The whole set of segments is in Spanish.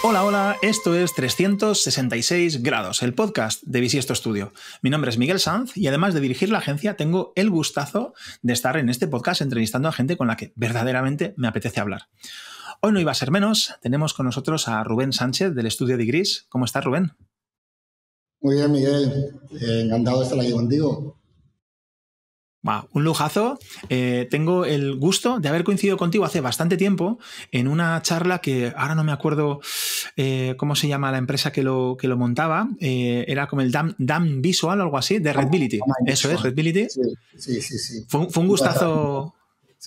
Hola, hola, esto es 366 grados, el podcast de Bisiesto Studio. Mi nombre es Miguel Sanz y además de dirigir la agencia, tengo el gustazo de estar en este podcast entrevistando a gente con la que verdaderamente me apetece hablar. Hoy no iba a ser menos, tenemos con nosotros a Rubén Sánchez del estudio de Gris. ¿Cómo estás, Rubén? Muy bien, Miguel. Encantado de estar aquí contigo. Wow, un lujazo. Tengo el gusto de haber coincidido contigo hace bastante tiempo en una charla que ahora no me acuerdo cómo se llama la empresa que lo montaba. Era como el DAM Visual o algo así, de Redbility. Eso es, Redbility. Sí. Fue un gustazo.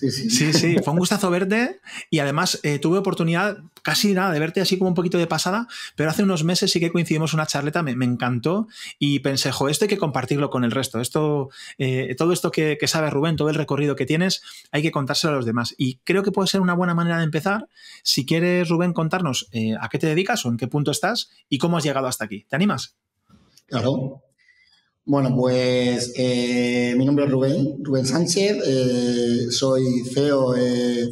Sí, fue un gustazo verte y además tuve oportunidad casi nada de verte así como un poquito de pasada, pero hace unos meses sí que coincidimos una charleta, me encantó y pensé, esto hay que compartirlo con el resto, todo esto que sabe Rubén, todo el recorrido que tienes, hay que contárselo a los demás y creo que puede ser una buena manera de empezar. Si quieres, Rubén, contarnos a qué te dedicas o en qué punto estás y cómo has llegado hasta aquí. ¿Te animas? Claro. Bueno, pues mi nombre es Rubén Sánchez, soy CEO,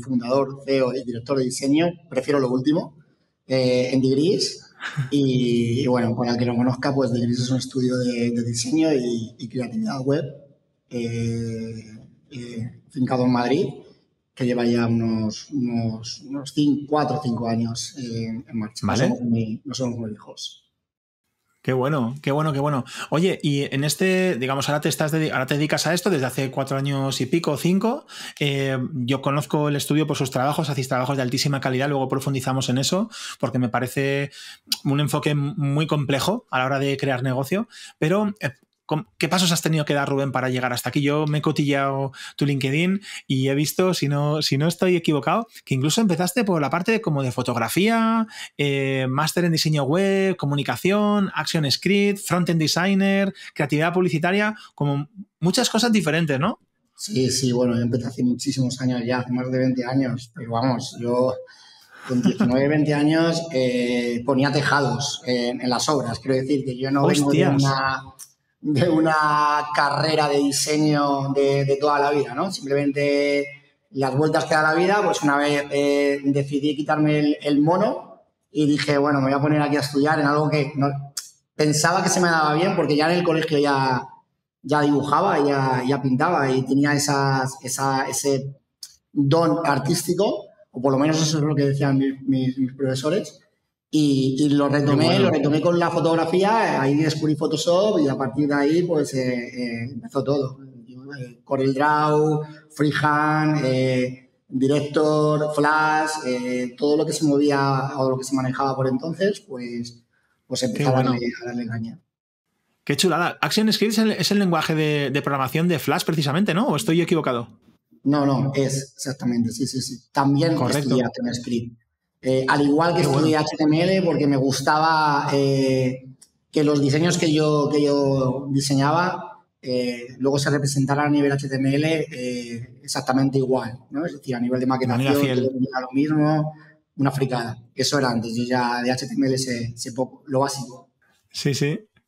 fundador, CEO y director de diseño, prefiero lo último, en Digris. Y bueno, para el que no conozca, pues Digris es un estudio de diseño y creatividad web fincado en Madrid, que lleva ya unos 4 o 5 años en marcha. ¿Vale? No somos muy viejos. Qué bueno. Oye, y en digamos, ahora te dedicas a esto desde hace 4 años y pico, 5. Yo conozco el estudio por sus trabajos, hacéis trabajos de altísima calidad, luego profundizamos en eso, porque me parece un enfoque muy complejo a la hora de crear negocio, pero ¿qué pasos has tenido que dar, Rubén, para llegar hasta aquí? Yo me he cotilleado tu LinkedIn y he visto, si no estoy equivocado, que incluso empezaste por la parte como de fotografía, máster en diseño web, comunicación, action script, front-end designer, creatividad publicitaria, como muchas cosas diferentes, ¿no? Sí, bueno, yo empecé hace muchísimos años ya, hace más de 20 años, pero vamos, yo con 19, 20 años ponía tejados en las obras, quiero decir que yo no vengo de una carrera de diseño de toda la vida, ¿no? Simplemente las vueltas que da la vida, pues una vez decidí quitarme el mono y dije, bueno, me voy a poner aquí a estudiar en algo que no, pensaba que se me daba bien porque ya en el colegio ya dibujaba, ya pintaba y tenía ese don artístico, o por lo menos eso es lo que decían mis profesores. Y lo retomé con la fotografía, ahí descubrí Photoshop y a partir de ahí pues empezó todo. CorelDRAW, Freehand, Director, Flash, todo lo que se movía o lo que se manejaba por entonces, pues empecé a darle caña. Qué chulada. Action Script es el lenguaje de programación de Flash precisamente, ¿no? ¿O estoy equivocado? No, es exactamente, sí. También estudié ActionScript. Al igual que estudié HTML porque me gustaba que los diseños que yo diseñaba luego se representaran a nivel HTML exactamente igual, ¿no? Es decir, a nivel de maquetación, todo lo mismo, una fricada. Eso era antes, yo ya de HTML sé poco, lo básico. Sí.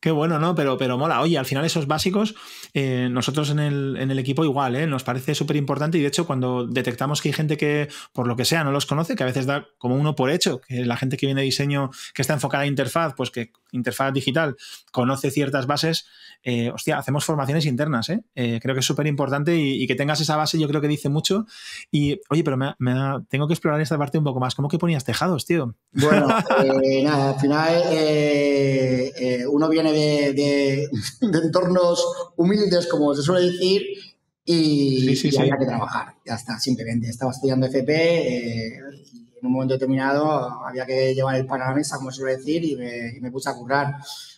Qué bueno, ¿no? Pero mola. Oye, al final esos básicos, nosotros en el equipo igual, nos parece súper importante y de hecho cuando detectamos que hay gente que por lo que sea no los conoce, que a veces da como uno por hecho, que la gente que viene de diseño que está enfocada a interfaz, pues que interfaz digital conoce ciertas bases, hacemos formaciones internas, creo que es súper importante y que tengas esa base yo creo que dice mucho y oye, pero tengo que explorar esta parte un poco más. ¿Cómo que ponías tejados, tío? Bueno, nada, al final uno viene de entornos humildes, como se suele decir, y había que trabajar, ya está, simplemente. Estaba estudiando FP y en un momento determinado había que llevar el pan a la mesa, como se suele decir, y me puse a currar.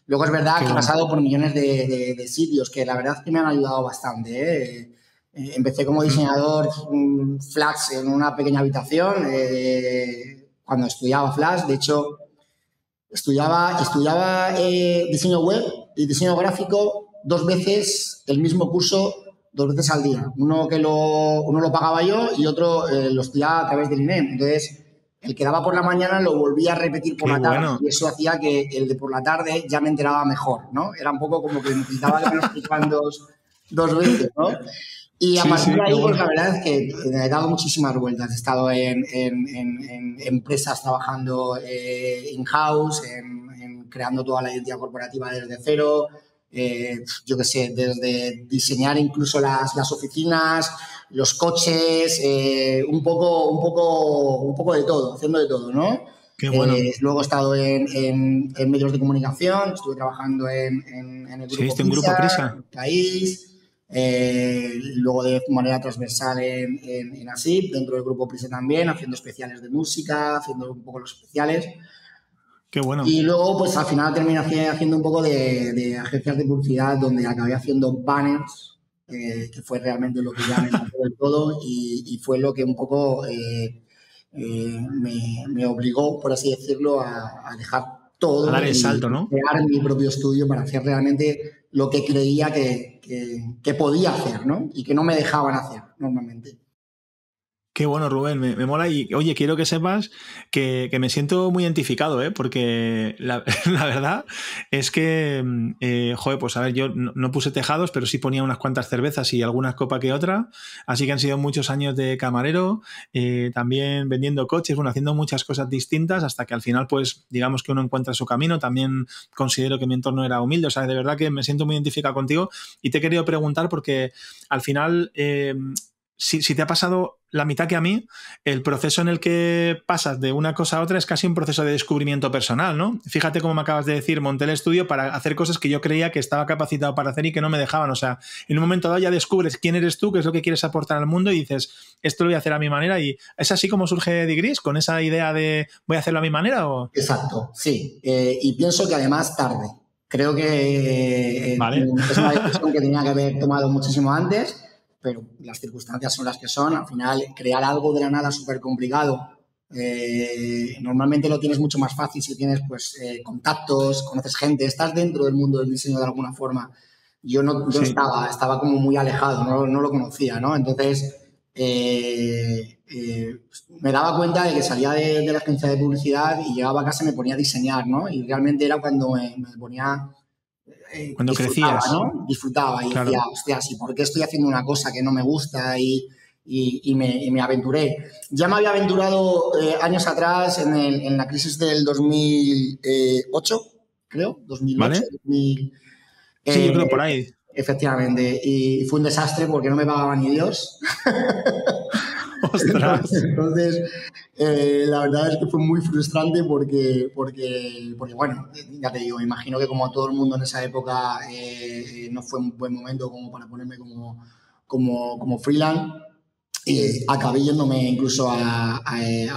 Luego es verdad que he pasado por millones de sitios que la verdad es que me han ayudado bastante. Empecé como diseñador Flash en una pequeña habitación cuando estudiaba Flash. De hecho, estudiaba diseño web y diseño gráfico 2 veces el mismo curso, 2 veces al día. Uno lo pagaba yo y otro lo estudiaba a través del INEM. Entonces, el que daba por la mañana lo volvía a repetir por la tarde. Bueno. Y eso hacía que el de por la tarde ya me enteraba mejor, ¿no? Era un poco como que necesitaba que me lo explicaran dos veces, ¿no? Y a Sí, partir sí, de qué ahí, pues bueno. la verdad es que he dado muchísimas vueltas. He estado en empresas trabajando in-house, creando toda la identidad corporativa desde cero. Yo qué sé, desde diseñar incluso las oficinas, los coches, un poco de todo, haciendo de todo, ¿no? Qué bueno. Luego he estado en medios de comunicación, estuve trabajando en el grupo ¿Seguiste en Grupo Prisa, Prisa? País, luego de manera transversal en ASIP, dentro del grupo Prisa también, haciendo especiales de música, haciendo un poco los especiales. Qué bueno. Y luego, pues al final terminé haciendo un poco de agencias de publicidad donde acabé haciendo banners, que fue realmente lo que ya me enamoró del todo y fue lo que un poco me obligó, por así decirlo, a dejar A dar todo el y salto, ¿no? crear mi propio estudio para hacer realmente lo que creía que podía hacer, ¿no? Y que no me dejaban hacer normalmente. Qué bueno, Rubén, me mola y oye, quiero que sepas que me siento muy identificado, ¿eh? Porque la verdad es que, joder, pues a ver, yo no puse tejados, pero sí ponía unas cuantas cervezas y algunas copas que otra, así que han sido muchos años de camarero, también vendiendo coches, bueno, haciendo muchas cosas distintas hasta que al final, pues, digamos que uno encuentra su camino, también considero que mi entorno era humilde, o sea, de verdad que me siento muy identificado contigo y te he querido preguntar porque al final... si te ha pasado la mitad que a mí, el proceso en el que pasas de una cosa a otra es casi un proceso de descubrimiento personal, ¿no? Fíjate cómo me acabas de decir, monté el estudio para hacer cosas que yo creía que estaba capacitado para hacer y que no me dejaban. O sea, en un momento dado ya descubres quién eres tú, qué es lo que quieres aportar al mundo y dices, esto lo voy a hacer a mi manera. ¿Y es así como surge Digris? ¿Con esa idea de voy a hacerlo a mi manera? ¿O? Exacto, sí. Y pienso que además tarde. Creo que Vale. es una decisión que tenía que haber tomado muchísimo antes, pero las circunstancias son las que son. Al final, crear algo de la nada súper complicado. Normalmente lo tienes mucho más fácil si tienes pues, contactos, conoces gente, estás dentro del mundo del diseño de alguna forma. Yo no Sí. estaba como muy alejado, no lo conocía, ¿no? Entonces, me daba cuenta de que salía de la agencia de publicidad y llegaba a casa y me ponía a diseñar, ¿no? Y realmente era cuando me ponía, Cuando disfrutaba, crecías. ¿no? Disfrutaba y decía, Claro. hostia, ¿y por qué estoy haciendo una cosa que no me gusta? Y me aventuré. Ya me había aventurado años atrás en la crisis del 2008, creo, 2008, ¿Vale? 2000, Sí, yo eh, creo por ahí. efectivamente. Y fue un desastre porque no me pagaba ni Dios. Ostras. Entonces, la verdad es que fue muy frustrante porque, bueno, ya te digo, me imagino que como a todo el mundo en esa época no fue un buen momento como para ponerme como freelance. Acabé yéndome incluso a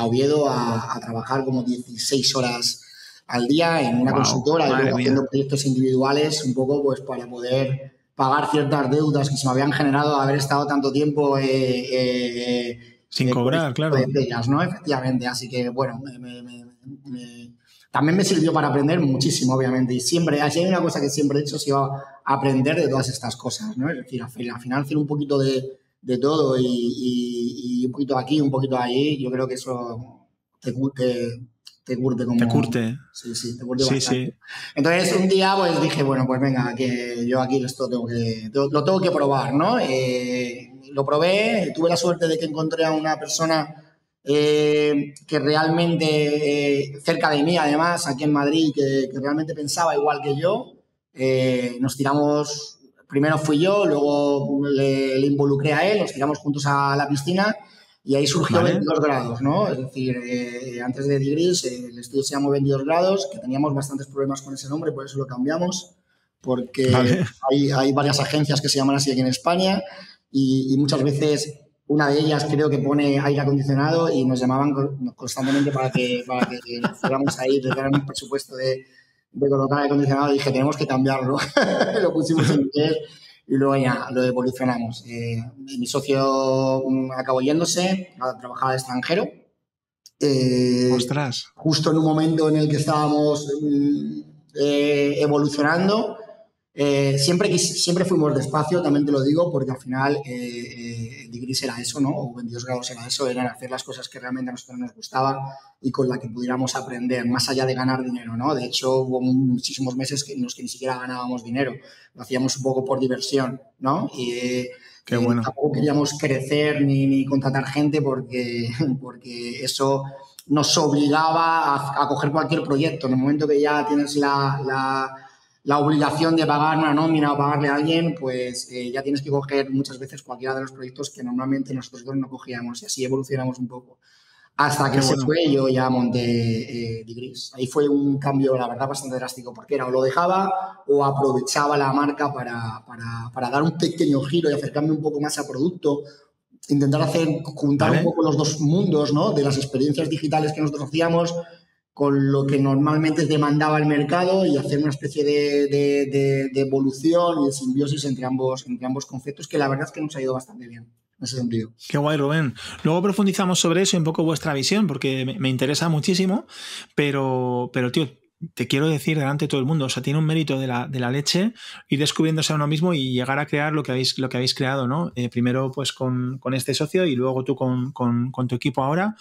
Oviedo a trabajar como 16 horas al día en una Wow, consultora y madre luego haciendo mía. proyectos individuales un poco pues para poder pagar ciertas deudas que se me habían generado de haber estado tanto tiempo Sin con cobrar, este tipo de claro. empresas, ¿no? Efectivamente, así que bueno, también me sirvió para aprender muchísimo, obviamente, y siempre, así hay una cosa que siempre he hecho, es iba a aprender de todas estas cosas, ¿no? Es decir, al final hacer un poquito de todo y un poquito aquí, un poquito allí, yo creo que eso te curte Te como... curte. Sí, sí, te curte Sí, bastante. sí. Entonces un día pues dije, bueno, pues venga, que yo aquí esto lo tengo que probar, ¿no? Lo probé, tuve la suerte de que encontré a una persona que realmente, cerca de mí además, aquí en Madrid, que realmente pensaba igual que yo. Nos tiramos, primero fui yo, luego le involucré a él, nos tiramos juntos a la piscina y ahí surgió ¿Vale? 22 grados, ¿no? Es decir, antes de Digris, el estudio se llamó 22 grados, que teníamos bastantes problemas con ese nombre, por eso lo cambiamos, porque ¿Vale? hay varias agencias que se llaman así aquí en España y muchas veces una de ellas creo que pone aire acondicionado y nos llamaban constantemente para que fuéramos ahí, les dieran un presupuesto de colocar aire acondicionado y dije, tenemos que cambiarlo. Lo pusimos en inglés y luego ya lo evolucionamos. Mi socio acabó yéndose a trabajar al extranjero. Ostras. Justo en un momento en el que estábamos evolucionando. Siempre fuimos despacio, también te lo digo, porque al final Digris era eso, ¿no? O 22 grados era eso, eran hacer las cosas que realmente a nosotros nos gustaba y con la que pudiéramos aprender, más allá de ganar dinero, ¿no? De hecho, hubo muchísimos meses en los que ni siquiera ganábamos dinero, lo hacíamos un poco por diversión, ¿no? Qué bueno. Tampoco queríamos crecer ni contratar gente porque eso nos obligaba a coger cualquier proyecto. En el momento que ya tienes la obligación de pagar una nómina o pagarle a alguien, pues ya tienes que coger muchas veces cualquiera de los proyectos que normalmente nosotros dos no cogíamos, y así evolucionamos un poco. Hasta que se fue, yo ya monté Degrees. Ahí fue un cambio, la verdad, bastante drástico, porque era o lo dejaba o aprovechaba la marca para dar un pequeño giro y acercarme un poco más al producto, intentar juntar un poco los dos mundos, ¿no? De las experiencias digitales que nosotros hacíamos con lo que normalmente demandaba el mercado, y hacer una especie de evolución y de simbiosis entre ambos conceptos, que la verdad es que nos ha ido bastante bien en ese sentido. Qué guay, Rubén. Luego profundizamos sobre eso y un poco vuestra visión, porque me interesa muchísimo, pero tío, te quiero decir delante de todo el mundo, o sea, tiene un mérito de la leche ir descubriéndose a uno mismo y llegar a crear lo que habéis creado, ¿no? Primero pues con este socio y luego tú con tu equipo ahora.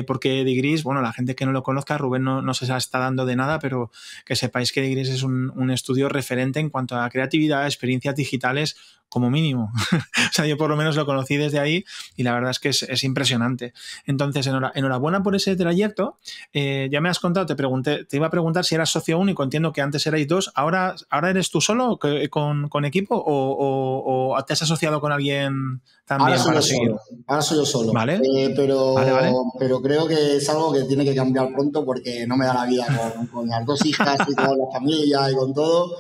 Porque Degrees, bueno, la gente que no lo conozca, Rubén no se está dando de nada, pero que sepáis que Degrees es un estudio referente en cuanto a creatividad, experiencias digitales, como mínimo. O sea, yo por lo menos lo conocí desde ahí y la verdad es que es impresionante. Entonces, enhorabuena por ese trayecto. Ya me has contado, te iba a preguntar si eras socio único, entiendo que antes erais dos. ¿Ahora eres tú solo con equipo o te has asociado con alguien también para seguir? Ahora soy yo solo. Vale. Pero creo que es algo que tiene que cambiar pronto, porque no me da la vida con las dos hijas y con la familia y con todo.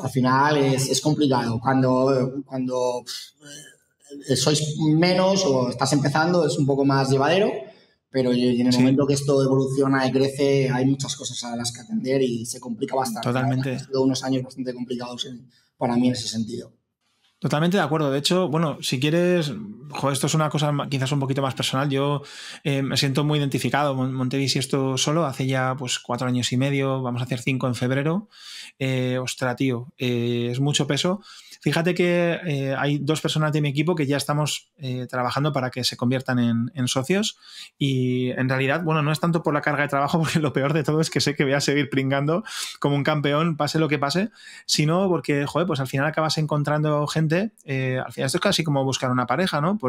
Al final es complicado. Cuando sois menos o estás empezando es un poco más llevadero, pero en el momento que esto evoluciona y crece hay muchas cosas a las que atender y se complica bastante. Totalmente. Han sido unos años bastante complicados para mí en ese sentido. Totalmente de acuerdo. De hecho, bueno, si quieres, esto es una cosa quizás un poquito más personal. Yo me siento muy identificado. Monté Bisiesto solo hace ya pues 4 años y medio. Vamos a hacer 5 en febrero. Ostras, tío, es mucho peso. Fíjate que hay 2 personas de mi equipo que ya estamos trabajando para que se conviertan en socios, y en realidad, bueno, no es tanto por la carga de trabajo, porque lo peor de todo es que sé que voy a seguir pringando como un campeón, pase lo que pase, sino porque, pues al final acabas encontrando gente, al final esto es casi como buscar una pareja, ¿no?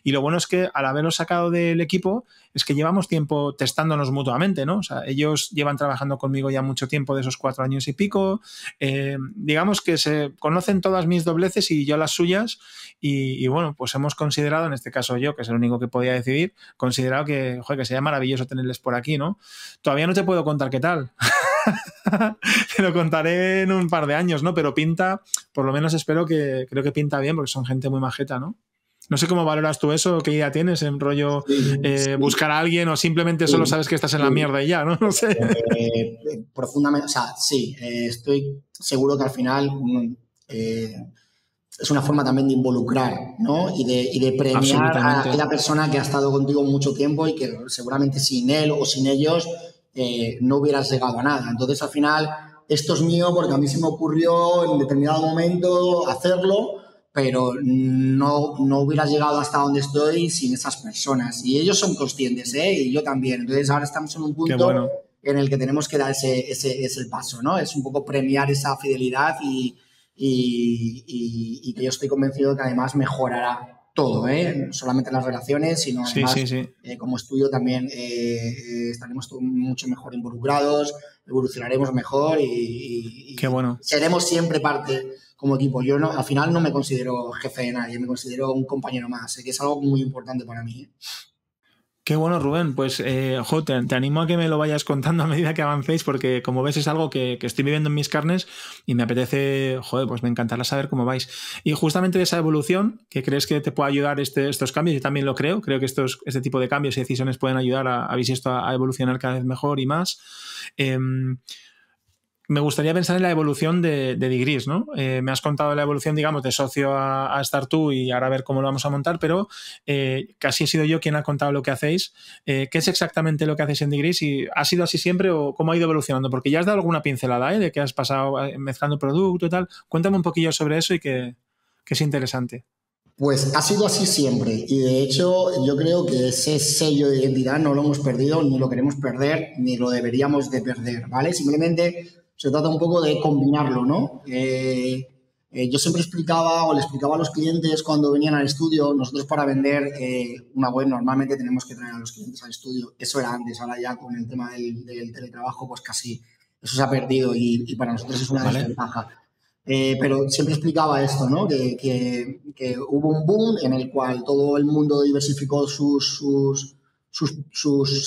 Y lo bueno es que al haberlos sacado del equipo es que llevamos tiempo testándonos mutuamente, ¿no? O sea, ellos llevan trabajando conmigo ya mucho tiempo, de esos 4 años y pico, digamos que se conocen todas mis dobleces y yo las suyas, y bueno, pues hemos considerado, en este caso yo, que es el único que podía decidir, considerado que sería maravilloso tenerles por aquí, ¿no? Todavía no te puedo contar qué tal. Te lo contaré en un par de años, ¿no? Pero pinta, por lo menos creo que pinta bien, porque son gente muy majeta, ¿no? No sé cómo valoras tú eso, qué idea tienes en rollo buscar a alguien, o simplemente solo sabes que estás en la mierda y ya, ¿no? No sé. Profundamente, o sea, sí, estoy seguro que al final es una forma también de involucrar, ¿no? Y de premiar a aquella persona que ha estado contigo mucho tiempo y que seguramente sin él o sin ellos no hubieras llegado a nada. Entonces, al final, esto es mío porque a mí se me ocurrió en determinado momento hacerlo, pero no hubieras llegado hasta donde estoy sin esas personas. Y ellos son conscientes, y yo también. Entonces, ahora estamos en un punto en el que tenemos que dar ese paso, ¿no? Es un poco premiar esa fidelidad y que yo estoy convencido de que además mejorará todo, no solamente las relaciones, sino además como estudio también estaremos mucho mejor involucrados, evolucionaremos mejor y qué bueno. Seremos siempre parte como equipo. Yo al final no me considero jefe de nadie, me considero un compañero más, que es algo muy importante para mí. Qué bueno, Rubén. Pues te animo a que me lo vayas contando a medida que avancéis, porque como ves es algo que estoy viviendo en mis carnes y me apetece, pues me encantará saber cómo vais. Y justamente de esa evolución, ¿que crees que te puede ayudar estos cambios? Yo también lo creo que este tipo de cambios y decisiones pueden ayudar a Bisiesto a evolucionar cada vez mejor y más. Me gustaría pensar en la evolución de Degrees, ¿no? Me has contado la evolución, digamos, de socio a estar tú y ahora a ver cómo lo vamos a montar, pero casi he sido yo quien ha contado lo que hacéis. ¿Qué es exactamente lo que hacéis en Degrees? ¿Y ha sido así siempre o cómo ha ido evolucionando? Porque ya has dado alguna pincelada, de que has pasado mezclando producto y tal. Cuéntame un poquillo sobre eso y que es interesante. Pues ha sido así siempre, y de hecho yo creo que ese sello de identidad no lo hemos perdido, ni lo queremos perder, ni lo deberíamos de perder, ¿vale? Simplemente se trata un poco de combinarlo, ¿no? yo siempre explicaba o le explicaba a los clientes cuando venían al estudio, nosotros para vender una web normalmente tenemos que traer a los clientes al estudio. Eso era antes, ahora ya con el tema del teletrabajo, pues casi eso se ha perdido y para nosotros es una desventaja. Pero siempre explicaba esto, ¿no? Que hubo un boom en el cual todo el mundo diversificó sus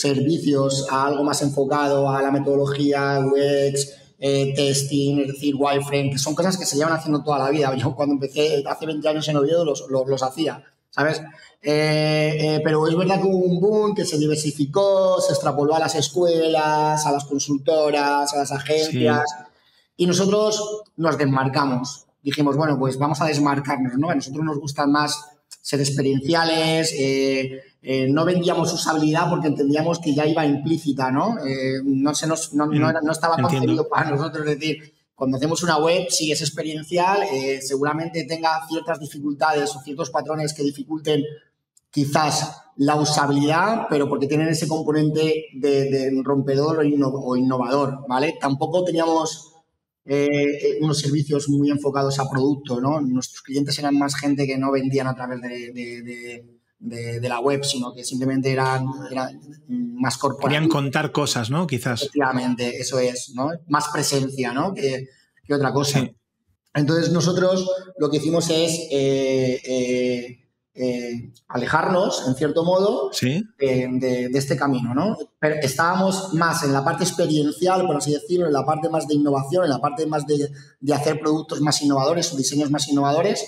servicios a algo más enfocado a la metodología, UX, testing, es decir, wireframe, que son cosas que se llevan haciendo toda la vida. Yo cuando empecé hace 20 años en Oviedo los hacía, ¿sabes? Pero es verdad que hubo un boom que se diversificó, se extrapoló a las escuelas, a las consultoras, a las agencias, y nosotros nos desmarcamos. Dijimos, bueno, pues vamos a desmarcarnos, ¿no? A nosotros nos gustan más ser experienciales, no vendíamos usabilidad porque entendíamos que ya iba implícita, ¿no? No estaba concebido para nosotros. Es decir, cuando hacemos una web, si es experiencial, seguramente tenga ciertas dificultades o ciertos patrones que dificulten quizás la usabilidad, pero porque tienen ese componente de rompedor o innovador, ¿vale? Tampoco teníamos unos servicios muy enfocados a producto, ¿no? Nuestros clientes eran más gente que no vendían a través de la web, sino que simplemente eran más corporativos. Querían contar cosas, ¿no? Quizás. Efectivamente, eso es, ¿no? Más presencia, ¿no? Que otra cosa. Sí. Entonces, nosotros lo que hicimos es alejarnos, en cierto modo, de este camino, ¿no? Pero estábamos más en la parte experiencial, por así decirlo, en la parte más de innovación, en la parte más de hacer productos más innovadores o diseños más innovadores.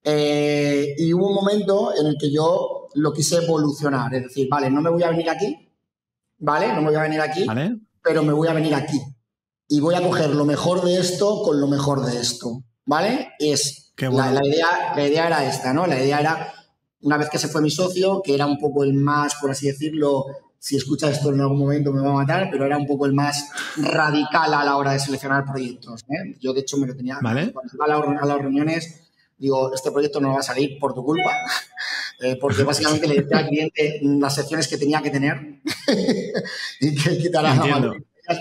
Y hubo un momento en el que yo lo quise evolucionar, es decir, vale, no me voy a venir aquí, ¿vale? No me voy a venir aquí, ¿vale? Pero me voy a venir aquí. Y voy a coger lo mejor de esto con lo mejor de esto, ¿vale? Bueno. La idea era esta, ¿no? La idea era, una vez que se fue mi socio, que era un poco el más, por así decirlo, si escucha esto en algún momento me va a matar, pero era un poco el más radical a la hora de seleccionar proyectos, ¿eh? Yo, de hecho, me lo tenía... ¿Vale? Cuando iba a las reuniones, digo, este proyecto no va a salir por tu culpa, porque básicamente le decía al cliente las secciones que tenía que tener y que quitara la mano.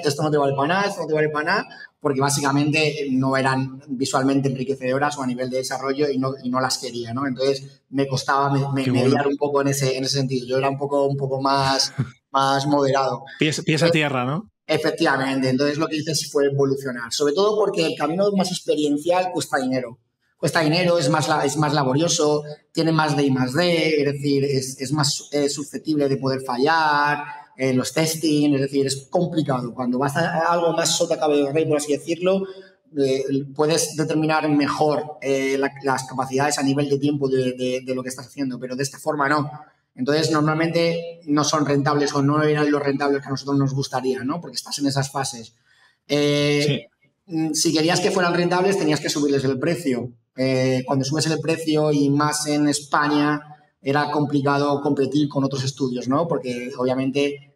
Esto no te vale para nada, esto no te vale para nada, porque básicamente no eran visualmente enriquecedoras o a nivel de desarrollo y no las quería, ¿no? Entonces me costaba mediar un poco en ese sentido. Yo era un poco más moderado. Pies a tierra, ¿no? Efectivamente. Entonces lo que hice fue evolucionar, sobre todo porque el camino más experiencial cuesta dinero. Cuesta dinero, es más laborioso, tiene más de I más D, es decir, es más susceptible de poder fallar, los testing, es decir, es complicado. Cuando vas a algo más sota caballo de rey, por así decirlo, puedes determinar mejor las capacidades a nivel de tiempo de lo que estás haciendo, pero de esta forma no. Entonces, normalmente no son rentables o no eran los rentables que a nosotros nos gustaría, ¿no? Porque estás en esas fases. Si querías que fueran rentables, tenías que subirles el precio. Cuando subes el precio, y más en España, era complicado competir con otros estudios, ¿no? Porque obviamente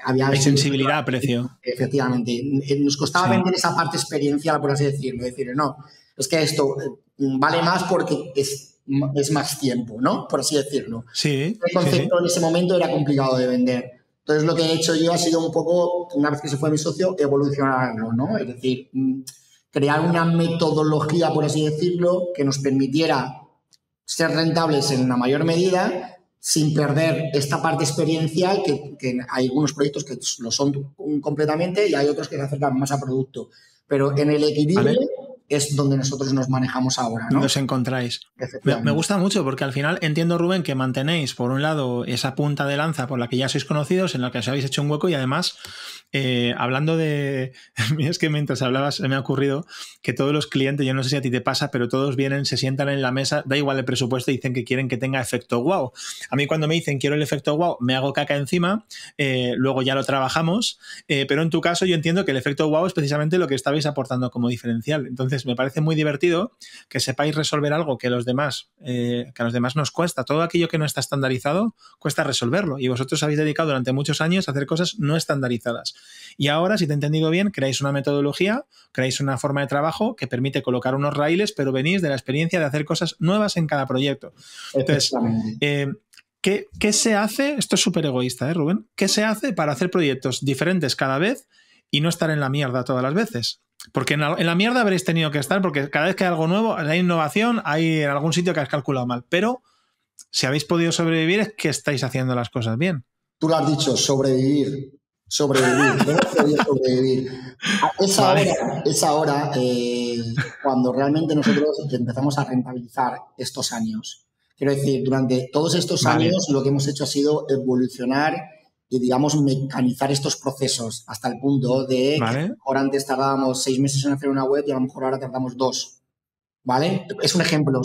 hay sensibilidad a precio. Efectivamente. Nos costaba vender esa parte experiencial, por así decirlo. Decir, no, es que esto vale más porque es más tiempo, ¿no? Por así decirlo. Sí. El concepto en ese momento era complicado de vender. Entonces, lo que he hecho yo ha sido un poco, una vez que se fue mi socio, evolucionarlo, ¿no? Es decir, crear una metodología, por así decirlo, que nos permitiera ser rentables en una mayor medida sin perder esta parte experiencial, que hay algunos proyectos que lo son completamente y hay otros que se acercan más a producto. Pero en el equilibrio es donde nosotros nos manejamos ahora, ¿no? Nos encontráis. Me gusta mucho porque al final entiendo, Rubén, que mantenéis, por un lado, esa punta de lanza por la que ya sois conocidos, en la que os habéis hecho un hueco y además, hablando de... Es que mientras hablabas me ha ocurrido que todos los clientes, yo no sé si a ti te pasa, pero todos vienen, se sientan en la mesa, da igual el presupuesto, y dicen que quieren que tenga efecto wow. A mí cuando me dicen quiero el efecto wow, me hago caca encima, luego ya lo trabajamos, pero en tu caso yo entiendo que el efecto wow es precisamente lo que estabais aportando como diferencial. Entonces me parece muy divertido que sepáis resolver algo que a los demás nos cuesta. Todo aquello que no está estandarizado cuesta resolverlo, y vosotros habéis dedicado durante muchos años a hacer cosas no estandarizadas. Y ahora, si te he entendido bien, creáis una metodología, creáis una forma de trabajo que permite colocar unos raíles, pero venís de la experiencia de hacer cosas nuevas en cada proyecto. Entonces, ¿qué se hace? Esto es súper egoísta, Rubén. ¿Qué se hace para hacer proyectos diferentes cada vez y no estar en la mierda todas las veces? Porque en la mierda habréis tenido que estar, porque cada vez que hay algo nuevo, hay innovación, hay en algún sitio que has calculado mal. Pero si habéis podido sobrevivir es que estáis haciendo las cosas bien. Tú lo has dicho, sobrevivir. Hemos podido sobrevivir. Es ahora cuando realmente nosotros empezamos a rentabilizar estos años. Quiero decir, durante todos estos años lo que hemos hecho ha sido evolucionar y, digamos, mecanizar estos procesos hasta el punto de que a lo mejor antes tardábamos 6 meses en hacer una web y a lo mejor ahora tardamos 2. ¿Vale? Es un ejemplo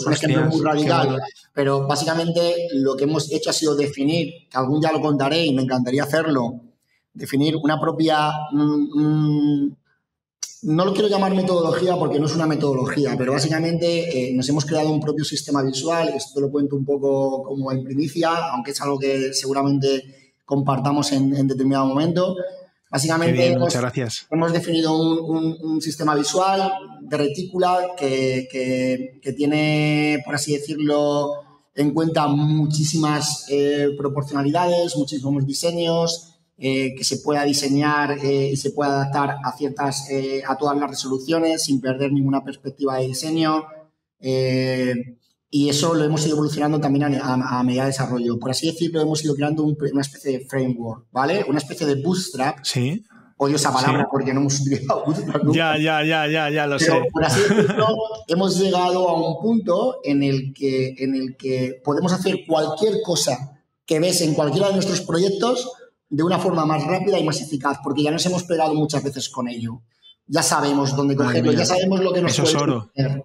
muy radical, pero básicamente lo que hemos hecho ha sido definir, que algún día lo contaré y me encantaría hacerlo, definir una propia... no lo quiero llamar metodología porque no es una metodología, pero básicamente nos hemos creado un propio sistema visual. Esto lo cuento un poco como en primicia, aunque es algo que seguramente compartamos en determinado momento. Básicamente hemos definido un sistema visual de retícula que tiene, por así decirlo, en cuenta muchísimas proporcionalidades, muchísimos diseños, que se pueda diseñar y se pueda adaptar a todas las resoluciones sin perder ninguna perspectiva de diseño. Y eso lo hemos ido evolucionando también a medida de desarrollo. Por así decirlo, hemos ido creando una especie de framework, ¿vale? Una especie de bootstrap. Sí. Odio esa palabra porque no hemos utilizado bootstrap nunca. Ya lo sé. Pero, por así decirlo, hemos llegado a un punto en el que podemos hacer cualquier cosa que ves en cualquiera de nuestros proyectos de una forma más rápida y más eficaz, porque ya nos hemos pegado muchas veces con ello. Ya sabemos dónde cogerlo, ya sabemos lo que nos puede hacer.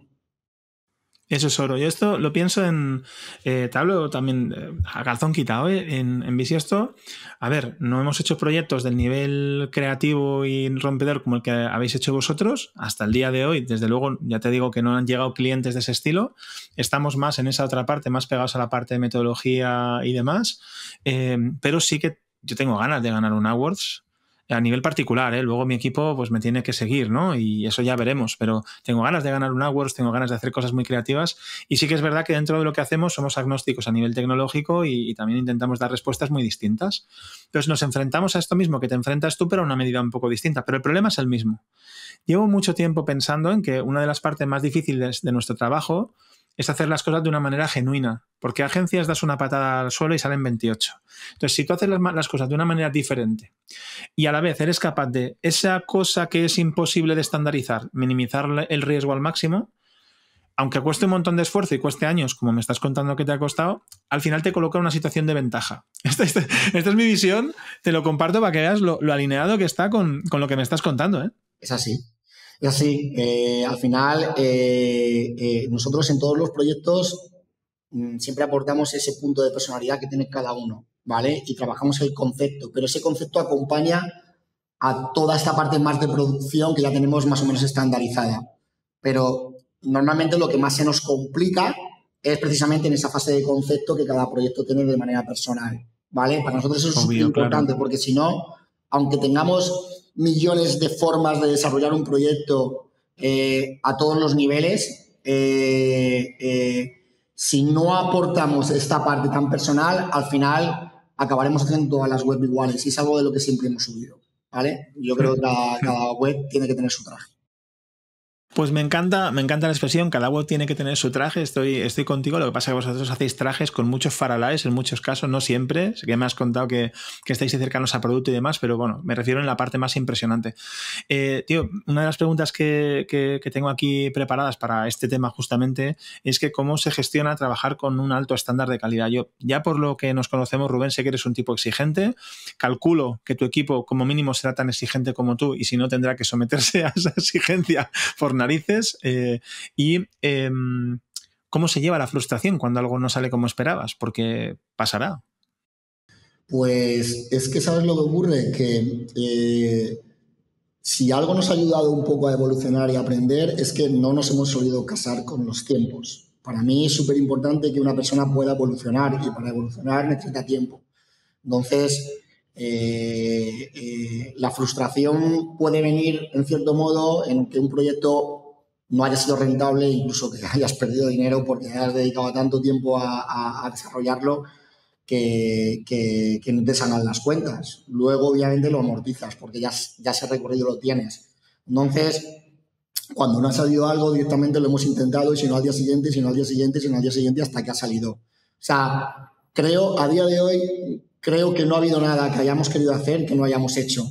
Eso es oro. Yo esto lo pienso te hablo también a calzón quitado, en Bisiesto. A ver, no hemos hecho proyectos del nivel creativo y rompedor como el que habéis hecho vosotros hasta el día de hoy. Desde luego, ya te digo que no han llegado clientes de ese estilo. Estamos más en esa otra parte, más pegados a la parte de metodología y demás. Pero sí que yo tengo ganas de ganar un Awards a nivel particular, ¿eh? Luego mi equipo pues me tiene que seguir, ¿no? Y eso ya veremos, pero tengo ganas de ganar un Awards, tengo ganas de hacer cosas muy creativas y sí que es verdad que dentro de lo que hacemos somos agnósticos a nivel tecnológico y también intentamos dar respuestas muy distintas. Entonces nos enfrentamos a esto mismo que te enfrentas tú, pero a una medida un poco distinta, pero el problema es el mismo. Llevo mucho tiempo pensando en que una de las partes más difíciles de nuestro trabajo es hacer las cosas de una manera genuina, porque a agencias das una patada al suelo y salen 28. Entonces, si tú haces las cosas de una manera diferente y a la vez eres capaz de esa cosa que es imposible de estandarizar, minimizar el riesgo al máximo, aunque cueste un montón de esfuerzo y cueste años, como me estás contando que te ha costado, al final te coloca en una situación de ventaja. Esta es mi visión, te lo comparto para que veas lo alineado que está con lo que me estás contando, ¿eh? Es así. Es así, al final nosotros en todos los proyectos siempre aportamos ese punto de personalidad que tiene cada uno, ¿vale? Y trabajamos el concepto, pero ese concepto acompaña a toda esta parte más de producción que ya tenemos más o menos estandarizada. Pero normalmente lo que más se nos complica es precisamente en esa fase de concepto que cada proyecto tiene de manera personal, ¿vale? Para nosotros eso es súper importante, claro. Porque si no, aunque tengamos millones de formas de desarrollar un proyecto a todos los niveles, si no aportamos esta parte tan personal, al final acabaremos haciendo todas las web iguales y es algo de lo que siempre hemos subido, ¿vale? Yo creo que cada web tiene que tener su traje. Pues me encanta la expresión, cada web tiene que tener su traje, estoy contigo, lo que pasa es que vosotros hacéis trajes con muchos faralaes en muchos casos, no siempre, sé que me has contado que estáis cercanos a producto y demás, pero bueno, me refiero en la parte más impresionante. Tío, una de las preguntas que tengo aquí preparadas para este tema justamente es que cómo se gestiona trabajar con un alto estándar de calidad. Yo, ya por lo que nos conocemos, Rubén, sé que eres un tipo exigente, calculo que tu equipo como mínimo será tan exigente como tú y si no tendrá que someterse a esa exigencia por narices ¿cómo se lleva la frustración cuando algo no sale como esperabas? Porque pasará. Pues es que ¿sabes lo que ocurre? Que si algo nos ha ayudado un poco a evolucionar y a aprender es que no nos hemos solido casar con los tiempos. Para mí es súper importante que una persona pueda evolucionar y para evolucionar necesita tiempo. Entonces, la frustración puede venir, en cierto modo, en que un proyecto no haya sido rentable, incluso que hayas perdido dinero porque hayas dedicado tanto tiempo a desarrollarlo que no te salgan las cuentas. Luego, obviamente, lo amortizas porque ya ese recorrido lo tienes. Entonces, cuando no ha salido algo, directamente lo hemos intentado, y si no al día siguiente, si no al día siguiente, si no al día siguiente, hasta que ha salido. O sea, a día de hoy, creo que no ha habido nada que hayamos querido hacer que no hayamos hecho,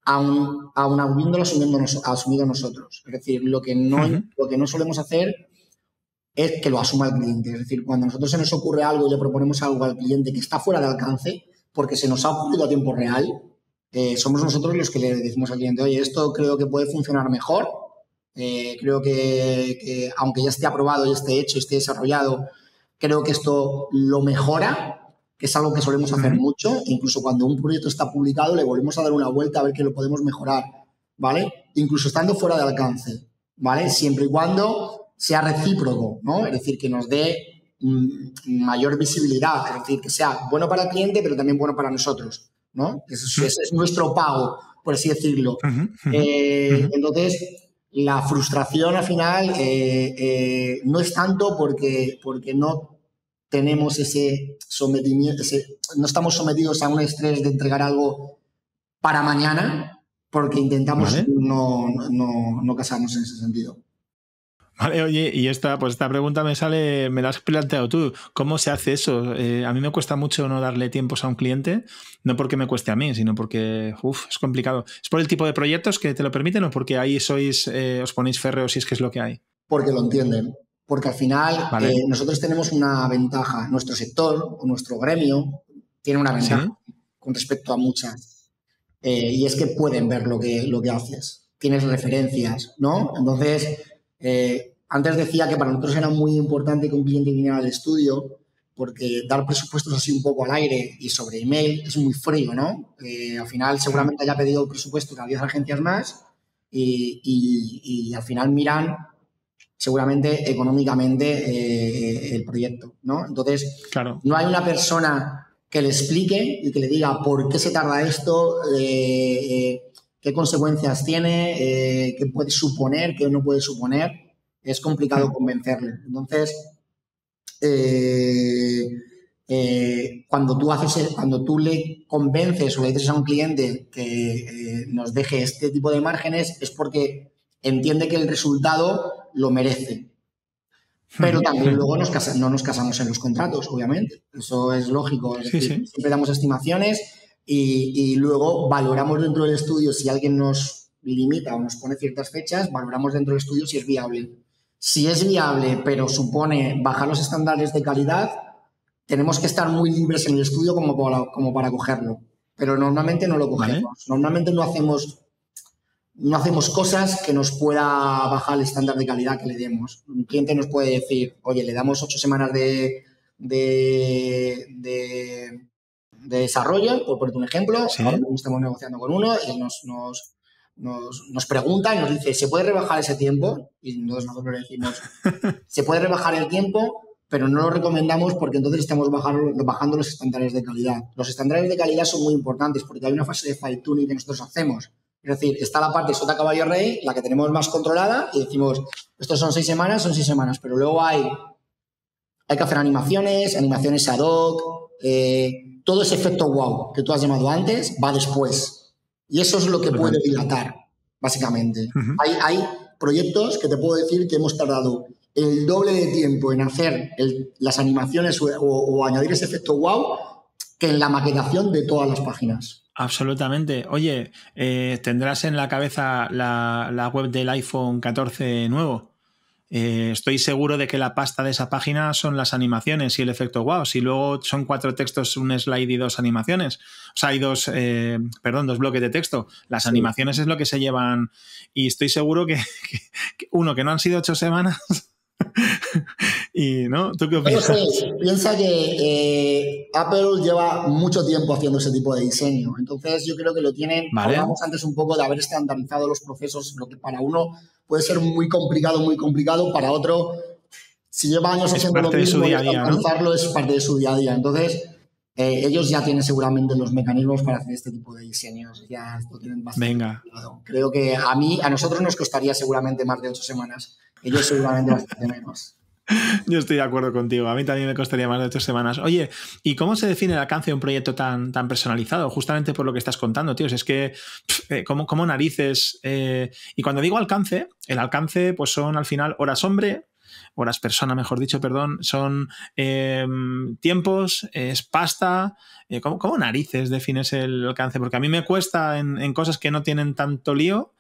aún habiéndolo asumido nosotros. Es decir, lo que no solemos hacer es que lo asuma el cliente. Es decir, cuando a nosotros se nos ocurre algo y le proponemos algo al cliente que está fuera de alcance, porque se nos ha ocurrido a tiempo real, somos nosotros los que le decimos al cliente, oye, esto creo que puede funcionar mejor, creo que aunque ya esté aprobado, ya esté hecho, esté desarrollado, creo que esto lo mejora, que es algo que solemos hacer mucho. Incluso cuando un proyecto está publicado, le volvemos a dar una vuelta a ver qué lo podemos mejorar, ¿vale? Incluso estando fuera de alcance, ¿vale? Siempre y cuando sea recíproco, ¿no? Es decir, que nos dé mayor visibilidad, es decir, que sea bueno para el cliente, pero también bueno para nosotros, ¿no? Ese es nuestro pago, por así decirlo. Entonces, la frustración al final no es tanto porque no tenemos ese sometimiento, no estamos sometidos a un estrés de entregar algo para mañana, porque intentamos no casarnos en ese sentido. Vale, oye, y esta pregunta me la has planteado tú. ¿Cómo se hace eso? A mí me cuesta mucho no darle tiempos a un cliente, no porque me cueste a mí, sino porque es complicado. ¿Es por el tipo de proyectos que te lo permiten o porque ahí os ponéis férreos si es que es lo que hay? Porque lo entienden. Porque al final nosotros tenemos una ventaja. Nuestro sector o nuestro gremio tiene una ventaja con respecto a muchas. Y es que pueden ver lo que haces. Tienes referencias, ¿no? Entonces, antes decía que para nosotros era muy importante que un cliente viniera al estudio, porque dar presupuestos así un poco al aire y sobre email es muy frío, ¿no? Al final seguramente haya pedido presupuestos a 10 agencias más y al final miran seguramente económicamente el proyecto, ¿no? Entonces, no hay una persona que le explique y que le diga por qué se tarda esto, qué consecuencias tiene, qué puede suponer, qué no puede suponer. Es complicado convencerle. Entonces, cuando tú le convences o le dices a un cliente que nos deje este tipo de márgenes, es porque entiende que el resultado lo merece. Pero también luego no nos casamos en los contratos, obviamente. Eso es lógico. Es decir, siempre damos estimaciones y luego valoramos dentro del estudio si alguien nos limita o nos pone ciertas fechas, valoramos dentro del estudio si es viable. Si es viable, pero supone bajar los estándares de calidad, tenemos que estar muy libres en el estudio como para cogerlo. Pero normalmente no lo cogemos. ¿Vale? Normalmente no hacemos cosas que nos pueda bajar el estándar de calidad que le demos. Un cliente nos puede decir, oye, le damos 8 semanas de desarrollo, por ponerte un ejemplo. Ahora mismo estamos negociando con uno y nos pregunta y nos dice, ¿se puede rebajar ese tiempo? Y entonces nosotros le decimos, se puede rebajar el tiempo, pero no lo recomendamos porque entonces estamos bajando los estándares de calidad. Los estándares de calidad son muy importantes porque hay una fase de fine tuning que nosotros hacemos. Es decir, está la parte sota caballo rey, la que tenemos más controlada, y decimos, estos son 6 semanas, pero luego hay que hacer animaciones ad hoc, todo ese efecto wow que tú has llamado antes va después. Y eso es lo que puede dilatar, básicamente. Hay proyectos que te puedo decir que hemos tardado el doble de tiempo en hacer las animaciones o añadir ese efecto wow que en la maquetación de todas las páginas. Absolutamente. Oye, ¿tendrás en la cabeza la web del iPhone 14 nuevo? Estoy seguro de que la pasta de esa página son las animaciones y el efecto wow. Si luego son 4 textos, un slide y 2 animaciones, o sea, hay 2 bloques de texto. Las animaciones es lo que se llevan y estoy seguro que no han sido 8 semanas. Y, ¿no? ¿Tú qué opinas? Piensa que Apple lleva mucho tiempo haciendo ese tipo de diseño. Entonces, yo creo que lo tienen. Hablamos antes un poco de haber estandarizado los procesos, lo que para uno puede ser muy complicado, para otro, si lleva años haciendo lo mismo, estandarizarlo es parte de su día a día. Entonces, ellos ya tienen seguramente los mecanismos para hacer este tipo de diseños. Ya lo tienen bastante complicado. Creo que a nosotros nos costaría seguramente más de 8 semanas. Ellos seguramente bastante menos. Yo estoy de acuerdo contigo. A mí también me costaría más de 8 semanas. Oye, ¿y cómo se define el alcance de un proyecto tan personalizado? Justamente por lo que estás contando, tío. Es que, ¿cómo narices? Y cuando digo alcance, el alcance pues son al final horas hombre, horas persona, mejor dicho, perdón, son tiempos, es pasta. ¿Cómo narices defines el alcance? Porque a mí me cuesta en cosas que no tienen tanto lío.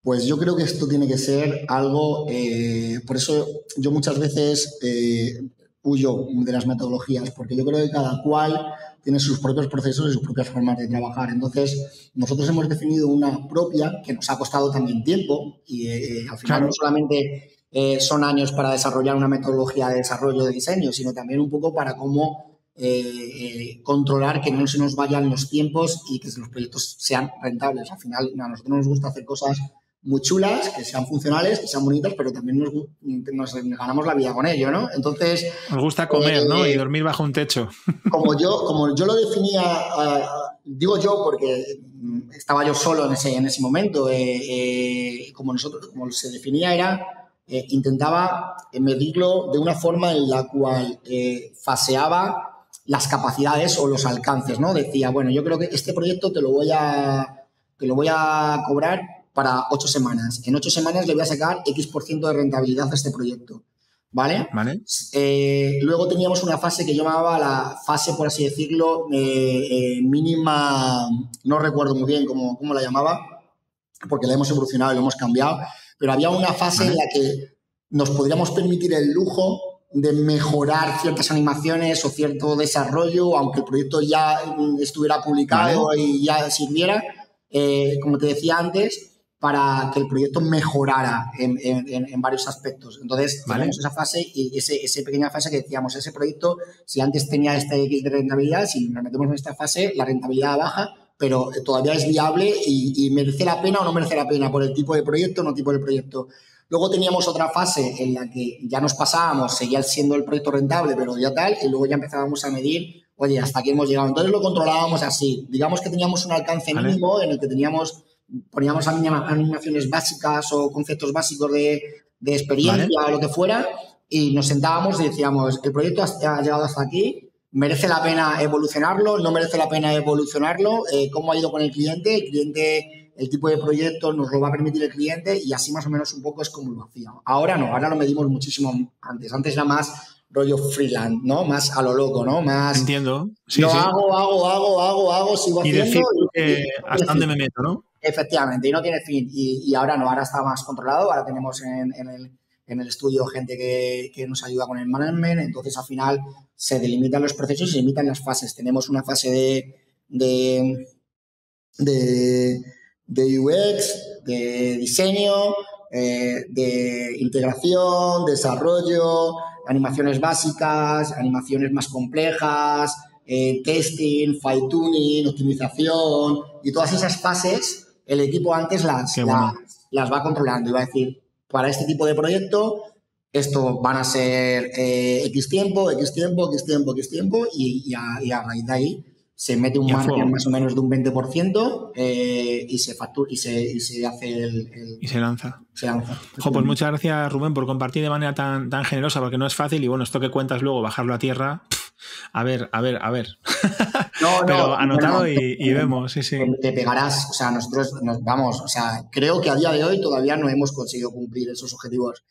Pues yo creo que esto tiene que ser algo, por eso yo muchas veces huyo de las metodologías, porque yo creo que cada cual tiene sus propios procesos y sus propias formas de trabajar. Entonces, nosotros hemos definido una propia que nos ha costado también tiempo y al final no solamente son años para desarrollar una metodología de desarrollo de diseño, sino también un poco para cómo controlar que no se nos vayan los tiempos y que los proyectos sean rentables. Al final, a nosotros nos gusta hacer cosas muy chulas, que sean funcionales, que sean bonitas, pero también nos ganamos la vida con ello, ¿no? Entonces... Nos gusta comer, ¿no? Y dormir bajo un techo. Como yo lo definía, digo yo porque estaba yo solo en ese momento, como se definía era, intentaba medirlo de una forma en la cual faseaba las capacidades o los alcances, ¿no? Decía, bueno, yo creo que este proyecto te lo voy a cobrar para 8 semanas. En 8 semanas le voy a sacar X% de rentabilidad a este proyecto, ¿vale? Vale. Luego teníamos una fase que yo llamaba la fase, por así decirlo, mínima, no recuerdo muy bien cómo la llamaba, porque la hemos evolucionado y lo hemos cambiado, pero había una fase en la que nos podríamos permitir el lujo de mejorar ciertas animaciones o cierto desarrollo, aunque el proyecto ya estuviera publicado y ya sirviera, como te decía antes, para que el proyecto mejorara en varios aspectos. Entonces, tenemos esa fase y esa pequeña fase que decíamos, ese proyecto, si antes tenía este X de rentabilidad, si nos metemos en esta fase, la rentabilidad baja, pero todavía es viable y merece la pena o no merece la pena por el tipo de proyecto o no tipo de proyecto. Luego teníamos otra fase en la que ya nos pasábamos, seguía siendo el proyecto rentable, pero ya tal, y luego ya empezábamos a medir, oye, hasta aquí hemos llegado. Entonces lo controlábamos así. Digamos que teníamos un alcance mínimo en el que poníamos animaciones básicas o conceptos básicos de experiencia o lo que fuera, y nos sentábamos y decíamos, el proyecto ha llegado hasta aquí, ¿merece la pena evolucionarlo? ¿No merece la pena evolucionarlo? ¿Cómo ha ido con el cliente? El tipo de proyecto nos lo va a permitir el cliente, y así más o menos un poco es como lo hacía. Ahora no, ahora lo medimos muchísimo antes. Antes era más rollo freelance, ¿no? Más a lo loco, ¿no? Más... Entiendo. Sí, hago, sigo haciendo. Y decir hasta dónde me meto, ¿no? Efectivamente, y no tiene fin. Y ahora no, ahora está más controlado. Ahora tenemos en el estudio gente que nos ayuda con el management. Entonces, al final, se delimitan los procesos y se delimitan las fases. Tenemos una fase de UX, de diseño, de integración, desarrollo, animaciones básicas, animaciones más complejas, testing, fine-tuning, optimización, y todas esas fases el equipo antes las va controlando y va a decir, para este tipo de proyecto, esto van a ser X tiempo, y a raíz de ahí se mete un margen más o menos de un 20% y se factura y se hace y se lanza. Pues muchas gracias, Rubén, por compartir de manera tan generosa, porque no es fácil. Y bueno, esto que cuentas luego, bajarlo a tierra, a ver. Pero anotado y vemos, sí. Te pegarás, o sea, nosotros o sea, creo que a día de hoy todavía no hemos conseguido cumplir esos objetivos.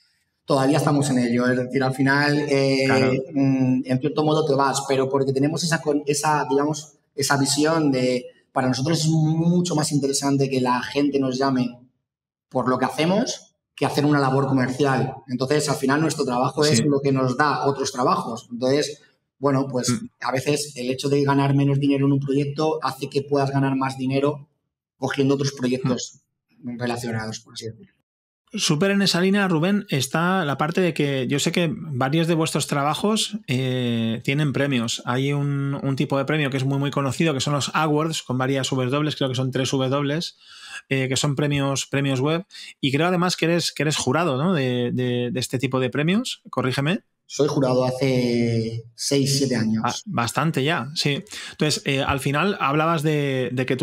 Todavía estamos en ello, es decir, al final, en cierto modo te vas, pero porque tenemos esa visión de, para nosotros es mucho más interesante que la gente nos llame por lo que hacemos que hacer una labor comercial. Entonces, al final, nuestro trabajo es lo que nos da otros trabajos. Entonces, bueno, pues a veces el hecho de ganar menos dinero en un proyecto hace que puedas ganar más dinero cogiendo otros proyectos relacionados, por así decirlo. Súper en esa línea, Rubén, está la parte de que yo sé que varios de vuestros trabajos tienen premios. Hay un tipo de premio que es muy conocido, que son los Awards, con varias W, creo que son 3 W, que son premios web. Y creo además que eres jurado, ¿no? de este tipo de premios, corrígeme. Soy jurado hace 6-7 años. Bastante ya, sí. Entonces, al final hablabas de que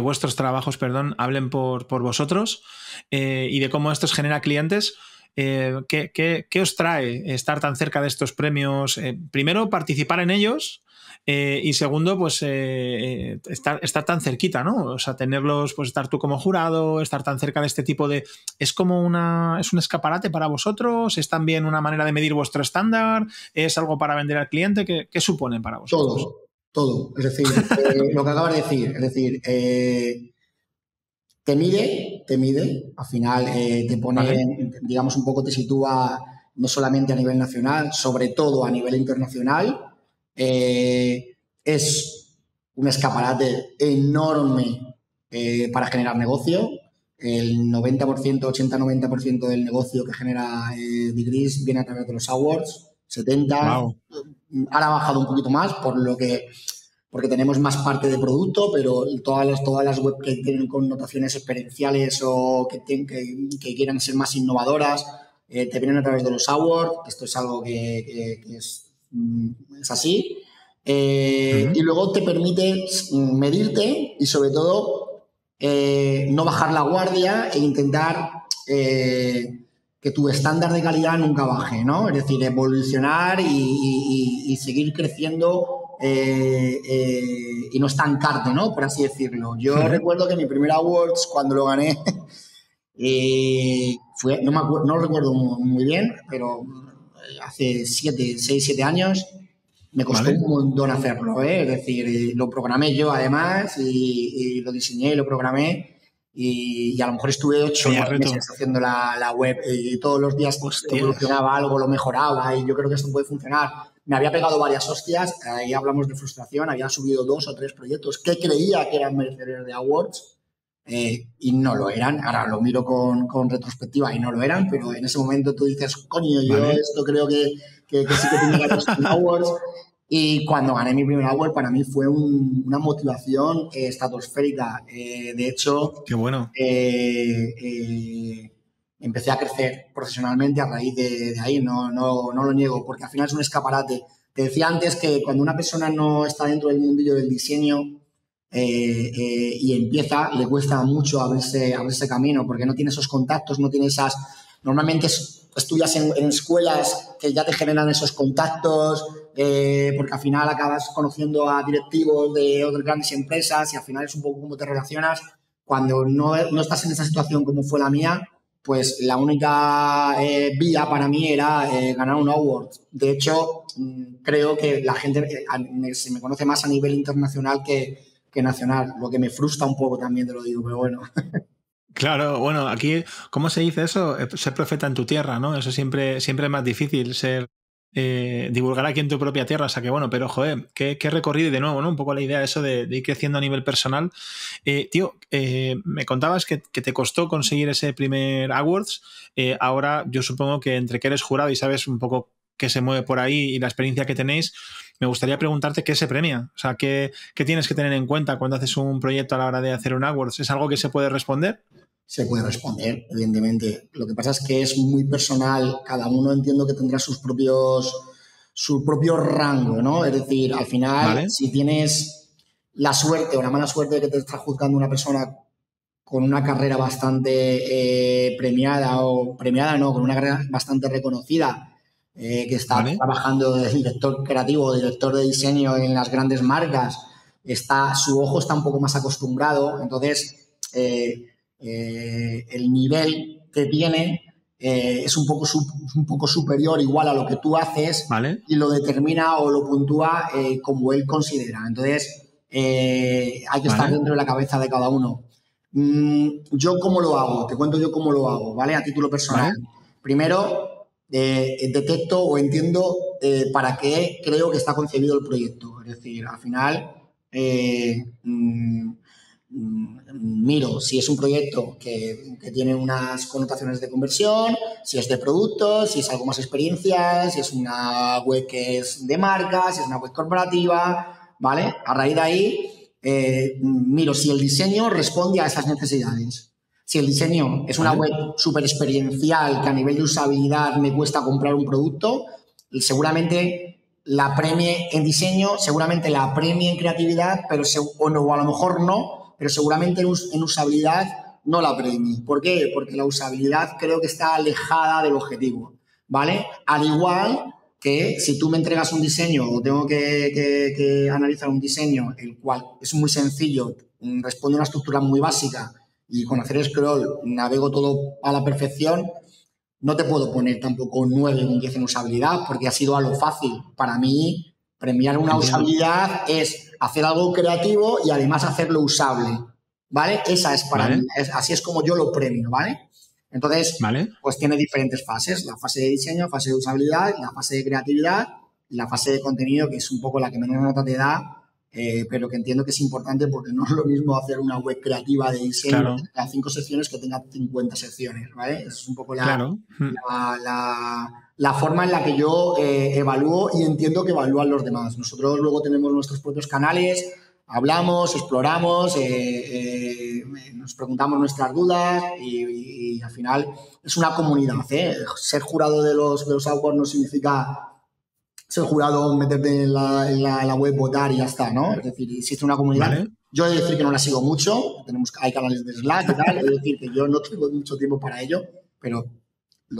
vuestros trabajos, hablen por vosotros y de cómo esto os genera clientes. ¿Qué os trae estar tan cerca de estos premios? Primero, participar en ellos. Y segundo, pues estar tan cerquita, ¿no? O sea, tenerlos, pues estar tú como jurado, estar tan cerca de este tipo de... ¿Es como es un escaparate para vosotros? ¿Es también una manera de medir vuestro estándar? ¿Es algo para vender al cliente? ¿Qué supone para vosotros? Todo. Es decir, lo que acabas de decir, es decir, te mide, al final te pone, ¿vale? Digamos, un poco te sitúa no solamente a nivel nacional, sobre todo a nivel internacional. Es un escaparate enorme para generar negocio. El 90%, 80-90% del negocio que genera Degrees viene a través de los awards, 70%. Wow. Ahora ha bajado un poquito más porque tenemos más parte de producto, pero todas las web que tienen connotaciones experienciales o que quieran ser más innovadoras te vienen a través de los awards. Esto es algo que es así. Y luego te permite medirte y sobre todo no bajar la guardia e intentar que tu estándar de calidad nunca baje, ¿no? Es decir, evolucionar y seguir creciendo y no estancarte, ¿no? Por así decirlo. Yo recuerdo que mi primer Awards, cuando lo gané, fue, no lo recuerdo muy bien, pero hace 6, 7 años. Me costó un montón hacerlo, ¿eh? Es decir, lo programé yo además y lo diseñé y lo programé y a lo mejor estuve 8 o 9 meses haciendo la web y todos los días evolucionaba algo, lo mejoraba y yo creo que esto puede funcionar. Me había pegado varias hostias, ahí hablamos de frustración, había subido 2 o 3 proyectos que creía que eran merecedores de awards y no lo eran. Ahora lo miro con retrospectiva y no lo eran, pero en ese momento tú dices, coño, yo esto creo que sí que tenía que hacer awards. Y cuando gané mi primer award, para mí fue una motivación estratosférica. De hecho, qué bueno. Empecé a crecer profesionalmente a raíz de ahí, no lo niego, porque al final es un escaparate. Te decía antes que cuando una persona no está dentro del mundillo del diseño y empieza, le cuesta mucho abrirse camino, porque no tiene esos contactos, no tiene esas... Normalmente estudias en escuelas que ya te generan esos contactos, porque al final acabas conociendo a directivos de otras grandes empresas y al final es un poco cómo te relacionas. Cuando no estás en esa situación como fue la mía, pues la única vía para mí era ganar un award. De hecho, creo que la gente se me conoce más a nivel internacional que nacional, lo que me frustra un poco también, te lo digo, pero bueno. Claro, bueno, aquí, ¿cómo se dice eso? Ser profeta en tu tierra, ¿no? Eso siempre es más difícil, divulgar aquí en tu propia tierra. O sea que bueno, pero joder, qué recorrido y de nuevo, ¿no? Un poco la idea eso de ir creciendo a nivel personal. Tío, me contabas que te costó conseguir ese primer Awards. Ahora yo supongo que entre que eres jurado y sabes un poco qué se mueve por ahí y la experiencia que tenéis, me gustaría preguntarte qué se premia. O sea, ¿qué tienes que tener en cuenta cuando haces un proyecto a la hora de hacer un Awards? ¿Es algo que se puede responder? Se puede responder, evidentemente. Lo que pasa es que es muy personal. Cada uno entiendo que tendrá su propio rango, ¿no? Es decir, al final, si tienes la suerte o la mala suerte de que te está juzgando una persona con una carrera bastante premiada no, con una carrera bastante reconocida, que está trabajando de director creativo o director de diseño en las grandes marcas, su ojo está un poco más acostumbrado, entonces el nivel que tiene es un poco superior igual a lo que tú haces y lo determina o lo puntúa como él considera. Entonces hay que estar dentro de la cabeza de cada uno. ¿Yo cómo lo hago? Te cuento yo cómo lo hago, ¿vale? A título personal. Primero, detecto o entiendo para qué creo que está concebido el proyecto. Es decir, al final miro si es un proyecto que tiene unas connotaciones de conversión, si es de productos, si es algo más experiencial, si es una web que es de marca, si es una web corporativa, ¿vale? A raíz de ahí miro si el diseño responde a esas necesidades. Si el diseño es una web súper experiencial que a nivel de usabilidad me cuesta comprar un producto, seguramente la premie en diseño, seguramente la premie en creatividad, pero o a lo mejor no, pero seguramente en usabilidad no la premie. ¿Por qué? Porque la usabilidad creo que está alejada del objetivo, ¿vale? Al igual que si tú me entregas un diseño o tengo que analizar un diseño, el cual es muy sencillo, responde a una estructura muy básica y con hacer scroll navego todo a la perfección, no te puedo poner tampoco un 9 o un 10 en usabilidad porque ha sido algo fácil. Para mí, premiar una usabilidad es hacer algo creativo y además hacerlo usable, ¿vale? Esa es para mí, así es como yo lo premio, ¿vale? Entonces, pues tiene diferentes fases, la fase de diseño, fase de usabilidad, la fase de creatividad y la fase de contenido, que es un poco la que menos nota te da, pero que entiendo que es importante porque no es lo mismo hacer una web creativa de diseño que tenga 5 secciones que tenga 50 secciones, ¿vale? Esa es un poco la forma en la que yo evalúo y entiendo que evalúan los demás. Nosotros luego tenemos nuestros propios canales, hablamos, exploramos, nos preguntamos nuestras dudas y al final es una comunidad. Ser jurado de los awards no significa ser jurado, meterte en la web, votar y ya está, ¿no? Es decir, existe una comunidad. Yo he de decir que no la sigo mucho, hay canales de Slack y tal, he de decir que yo no tengo mucho tiempo para ello, pero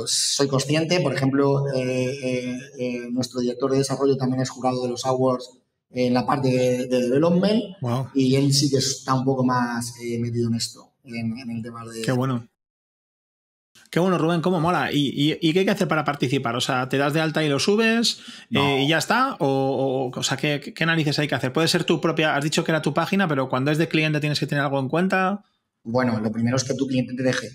soy consciente. Por ejemplo, nuestro director de desarrollo también es jurado de los awards en la parte de development y él sí que está un poco más metido en esto, en el tema de... Qué bueno. Qué bueno, Rubén, cómo mola. ¿Y qué hay que hacer para participar? O sea, ¿te das de alta y lo subes y ya está? O sea, ¿qué narices hay que hacer? Puede ser tu propia, has dicho que era tu página, pero cuando es de cliente tienes que tener algo en cuenta. Bueno, lo primero es que tu cliente te deje.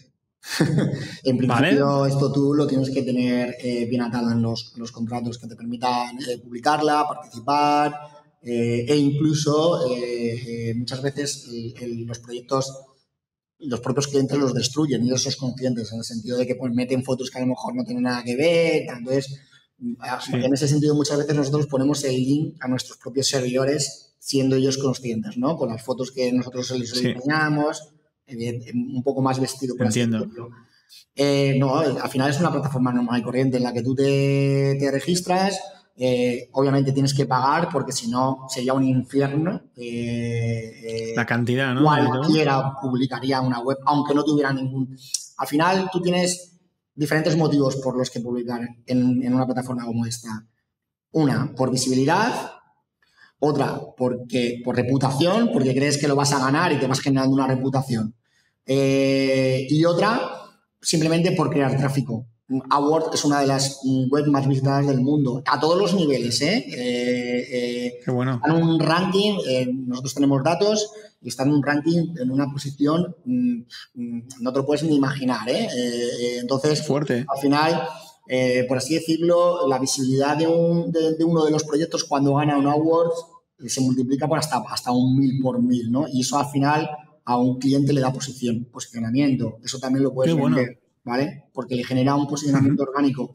En principio, esto tú lo tienes que tener bien atado en los contratos que te permitan publicarla, participar e incluso muchas veces los proyectos, los propios clientes los destruyen y ellos son conscientes en el sentido de que pues, meten fotos que a lo mejor no tienen nada que ver. Entonces, en ese sentido muchas veces nosotros ponemos el link a nuestros propios servidores siendo ellos conscientes, ¿no? Con las fotos que nosotros les diseñamos, un poco más vestido, por así decirlo. No, al final es una plataforma normal y corriente en la que tú te registras. Obviamente tienes que pagar porque si no sería un infierno. La cantidad, ¿no? Cualquiera publicaría una web, aunque no tuviera ningún... Al final tú tienes diferentes motivos por los que publicar en una plataforma como esta. Una, por visibilidad. Otra, por reputación, porque crees que lo vas a ganar y te vas generando una reputación. Y otra, simplemente por crear tráfico. Award es una de las webs más visitadas del mundo, a todos los niveles. Qué bueno. Está en un ranking, nosotros tenemos datos, y está en un ranking, en una posición, no te lo puedes ni imaginar. Entonces, fuerte. Al final, por así decirlo, la visibilidad de uno de los proyectos cuando gana un award se multiplica por hasta un 1000 por 1000, ¿no? Y eso al final a un cliente le da posicionamiento. Eso también lo puedes vender, ¿vale? Porque le genera un posicionamiento orgánico.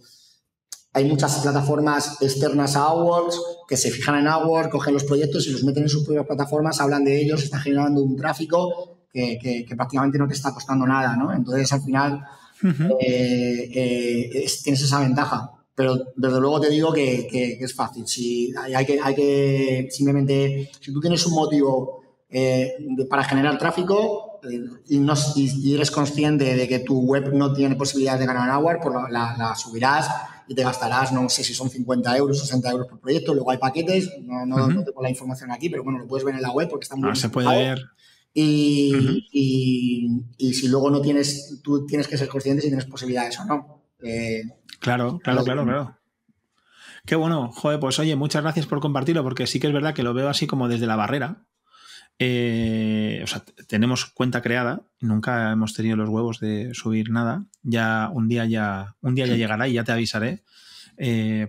Hay muchas plataformas externas a AdWords que se fijan en AdWords, cogen los proyectos y los meten en sus propias plataformas, hablan de ellos, están generando un tráfico que prácticamente no te está costando nada, ¿no? Entonces, al final, tienes esa ventaja. Pero desde luego te digo que es fácil. Hay que simplemente, si tú tienes un motivo para generar tráfico y eres consciente de que tu web no tiene posibilidad de ganar AdWords, pues la subirás y te gastarás, no sé si son 50 euros, 60 euros por proyecto. Luego hay paquetes, no tengo la información aquí, pero bueno, lo puedes ver en la web porque está muy bien. Se puede ver. Y si luego no tienes, tú tienes que ser consciente si tienes posibilidades o no. Claro. Qué bueno, joder, pues oye, muchas gracias por compartirlo, porque sí que es verdad que lo veo así como desde la barrera. O sea, tenemos cuenta creada, nunca hemos tenido los huevos de subir nada. Ya un día ya llegará y ya te avisaré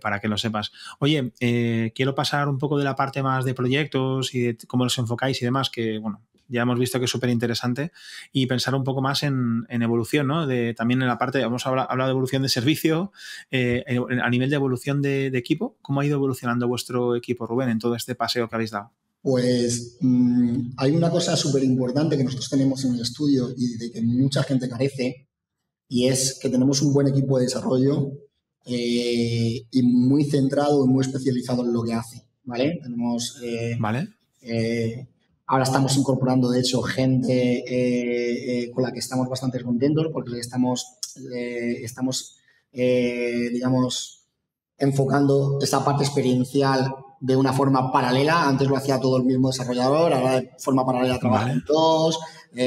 para que lo sepas. Oye, quiero pasar un poco de la parte más de proyectos y de cómo los enfocáis y demás, que bueno, ya hemos visto que es súper interesante, y pensar un poco más en evolución, ¿no? También en la parte, hemos hablado de evolución de servicio, a nivel de evolución de equipo. ¿Cómo ha ido evolucionando vuestro equipo, Rubén, en todo este paseo que habéis dado? Pues hay una cosa súper importante que nosotros tenemos en el estudio y de que mucha gente carece, y es que tenemos un buen equipo de desarrollo y muy centrado y muy especializado en lo que hace, ¿vale? Tenemos... ¿Vale? Ahora estamos incorporando, de hecho, gente con la que estamos bastante contentos porque estamos digamos, enfocando esa parte experiencial de una forma paralela. Antes lo hacía todo el mismo desarrollador, ahora de forma paralela trabajan todos.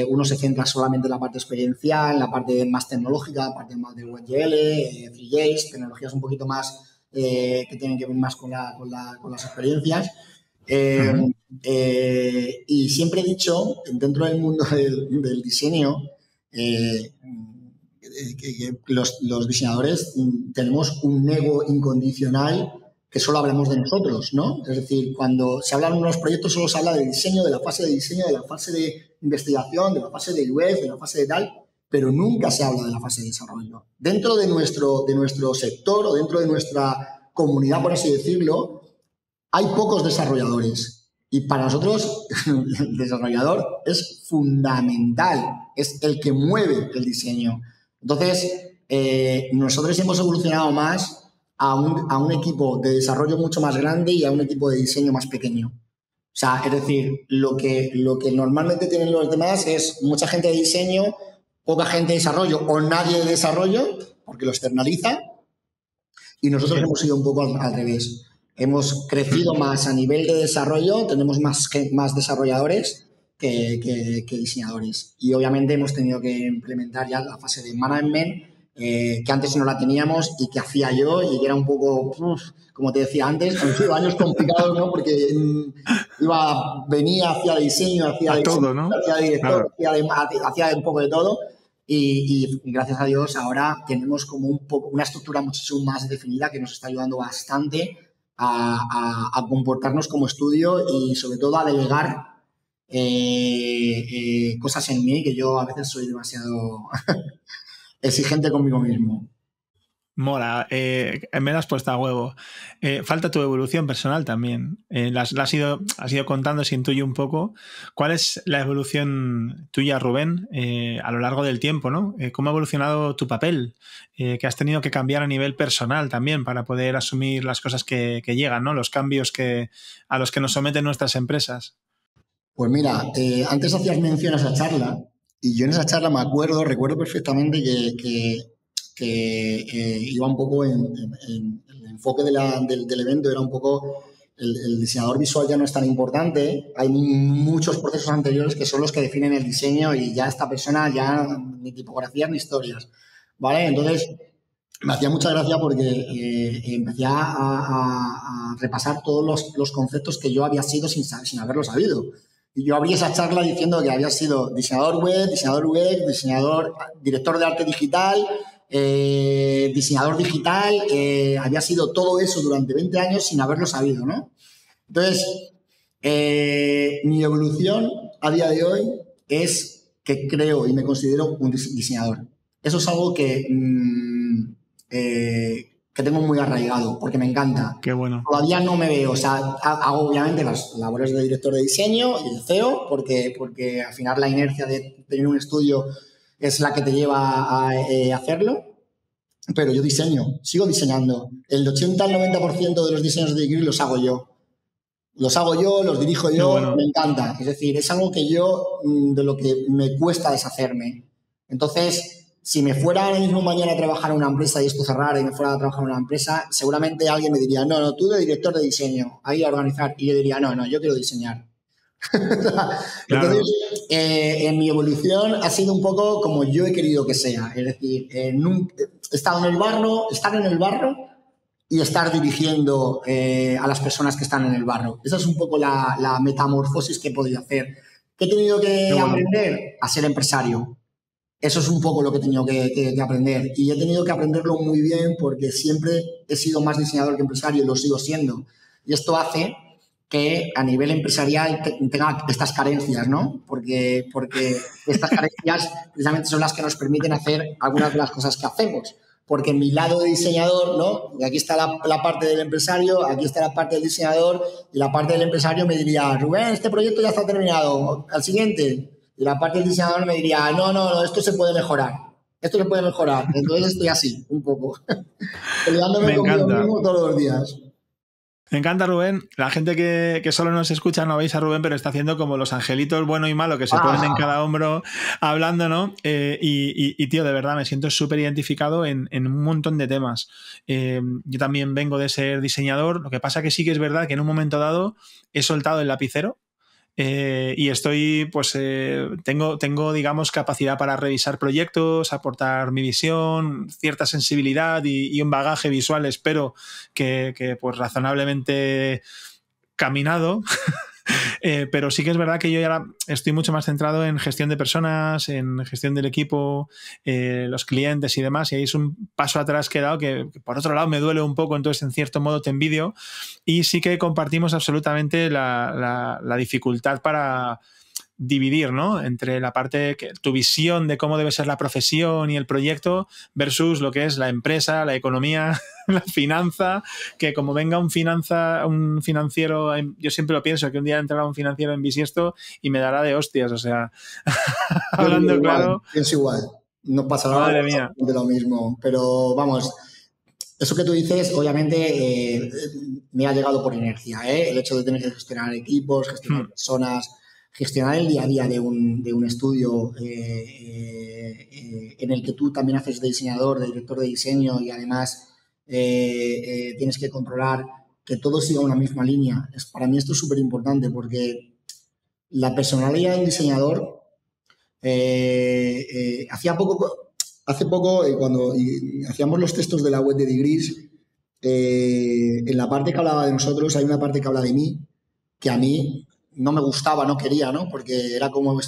Uno se centra solamente en la parte experiencial, en la parte más tecnológica, la parte más de WebGL, 3Js, tecnologías un poquito más que tienen que ver más con las experiencias. Y siempre he dicho, dentro del mundo del diseño, que los diseñadores tenemos un ego incondicional que solo hablamos de nosotros, ¿no? Es decir, cuando se hablan de unos proyectos solo se habla de diseño, de la fase de diseño, de la fase de investigación, de la fase de UX, de la fase de tal, pero nunca se habla de la fase de desarrollo. Dentro de nuestro sector o dentro de nuestra comunidad, por así decirlo, hay pocos desarrolladores. Y para nosotros, el desarrollador es fundamental, es el que mueve el diseño. Entonces, nosotros hemos evolucionado más a un equipo de desarrollo mucho más grande y a un equipo de diseño más pequeño. O sea, es decir, lo que normalmente tienen los demás es mucha gente de diseño, poca gente de desarrollo o nadie de desarrollo, porque lo externaliza, y nosotros hemos ido un poco al revés. Hemos crecido más a nivel de desarrollo, tenemos más desarrolladores que diseñadores. Y obviamente hemos tenido que implementar ya la fase de management, que antes no la teníamos y que hacía yo y que era un poco, como te decía antes, han sido años complicados, ¿no? Porque venía, hacía diseño, hacía todo, ¿no? Hacía director, hacía un poco de todo. Y gracias a Dios ahora tenemos como una estructura muchísimo más definida que nos está ayudando bastante a comportarnos como estudio y sobre todo a delegar cosas en mí, que yo a veces soy demasiado exigente conmigo mismo. Mola, me la has puesto a huevo. Falta tu evolución personal también. La has ido contando, se intuye un poco. ¿Cuál es la evolución tuya, Rubén, a lo largo del tiempo, ¿no? ¿Cómo ha evolucionado tu papel? Que has tenido que cambiar a nivel personal también para poder asumir las cosas que llegan, ¿no? Los cambios a los que nos someten nuestras empresas. Pues mira, antes hacías mención a esa charla y yo en esa charla recuerdo perfectamente que iba un poco en el enfoque del evento, era un poco el diseñador visual ya no es tan importante, hay muchos procesos anteriores que son los que definen el diseño y ya esta persona ya ni tipografías ni historias, ¿vale? Entonces me hacía mucha gracia porque empecé a repasar todos los conceptos que yo había sido sin haberlo sabido. Y yo abrí esa charla diciendo que había sido diseñador web, diseñador UX, director de arte digital, diseñador digital, había sido todo eso durante 20 años sin haberlo sabido, ¿no? Entonces, mi evolución a día de hoy es que creo y me considero un diseñador. Eso es algo que tengo muy arraigado, porque me encanta. Qué bueno. Todavía no me veo, o sea, hago obviamente las labores de director de diseño y de CEO, porque al final la inercia de tener un estudio es la que te lleva a hacerlo, pero yo sigo diseñando. El 80 al 90% de los diseños de Degree los hago yo. Los dirijo yo, bueno. Me encanta. Es decir, es algo que de lo que me cuesta deshacerme. Entonces, si me fuera ahora mismo mañana a trabajar en una empresa y esto cerrara y me fuera a trabajar en una empresa, seguramente alguien me diría, no, tú de director de diseño, ahí a organizar. Y yo diría, no, yo quiero diseñar. Claro. Entonces, en mi evolución ha sido un poco como yo he querido que sea. Es decir, he estado en el barro, estar en el barro y estar dirigiendo a las personas que están en el barro. Esa es un poco la metamorfosis que he podido hacer. ¿Qué he tenido que aprender? A ser empresario. Eso es un poco lo que he tenido que aprender. Y he tenido que aprenderlo muy bien porque siempre he sido más diseñador que empresario y lo sigo siendo. Y esto hace que a nivel empresarial tenga estas carencias, ¿no? Porque estas carencias precisamente son las que nos permiten hacer algunas de las cosas que hacemos. Porque en mi lado de diseñador, ¿no? Y aquí está la parte del empresario, aquí está la parte del diseñador, y la parte del empresario me diría, Rubén, este proyecto ya está terminado, al siguiente. Y la parte del diseñador me diría, no, esto se puede mejorar. Entonces estoy así, un poco, peleándome conmigo mismo todos los días. Me encanta Rubén. La gente que solo nos escucha no veis a Rubén, pero está haciendo como los angelitos bueno y malo que se ponen en cada hombro hablando, ¿no? Tío, de verdad, me siento súper identificado en un montón de temas. Yo también vengo de ser diseñador. Lo que pasa que sí que es verdad que en un momento dado he soltado el lapicero. Y estoy, pues, tengo, digamos, capacidad para revisar proyectos, aportar mi visión, cierta sensibilidad y un bagaje visual, espero que pues, razonablemente caminado. Pero sí que es verdad que yo ya estoy mucho más centrado en gestión de personas, en gestión del equipo, los clientes y demás, y ahí es un paso atrás que he dado que por otro lado me duele un poco, entonces en cierto modo te envidio, y sí que compartimos absolutamente la dificultad para dividir, ¿no? Entre la parte que tu visión de cómo debe ser la profesión y el proyecto versus lo que es la empresa, la economía, la finanza, que como venga un financiero, yo siempre lo pienso, que un día entrará un financiero en bisiesto y me dará de hostias, o sea, hablando igual, claro. Es igual, no pasará Madre mía. de lo mismo, pero vamos, eso que tú dices, obviamente, me ha llegado por inercia, ¿eh? El hecho de tener que gestionar equipos, gestionar personas, gestionar el día a día de un estudio en el que tú también haces de diseñador, de director de diseño y además tienes que controlar que todo siga una misma línea. Para mí esto es súper importante porque la personalidad del diseñador, hace poco, cuando hacíamos los textos de la web de Degrees, en la parte que hablaba de nosotros hay una parte que habla de mí, que a mí no me gustaba, no quería, ¿no? Porque era como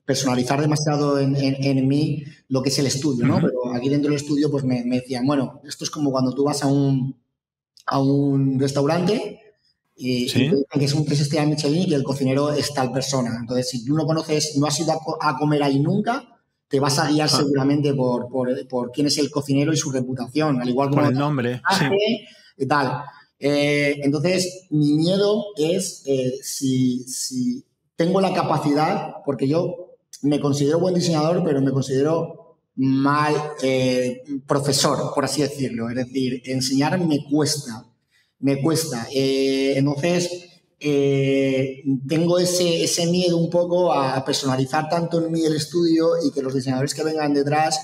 personalizar demasiado en mí lo que es el estudio, ¿no? Pero aquí dentro del estudio pues me decían, bueno, esto es como cuando tú vas a un restaurante y te dicen que es un 3 estrellas Michelin y que el cocinero es tal persona. Entonces, si tú no conoces, no has ido a comer ahí nunca, te vas a guiar seguramente por quién es el cocinero y su reputación, al igual como por el nombre, y tal. Entonces, mi miedo es si tengo la capacidad, porque yo me considero buen diseñador, pero me considero mal profesor, por así decirlo. Es decir, enseñar me cuesta. Entonces, tengo ese miedo un poco a personalizar tanto en mí el estudio y que los diseñadores que vengan detrás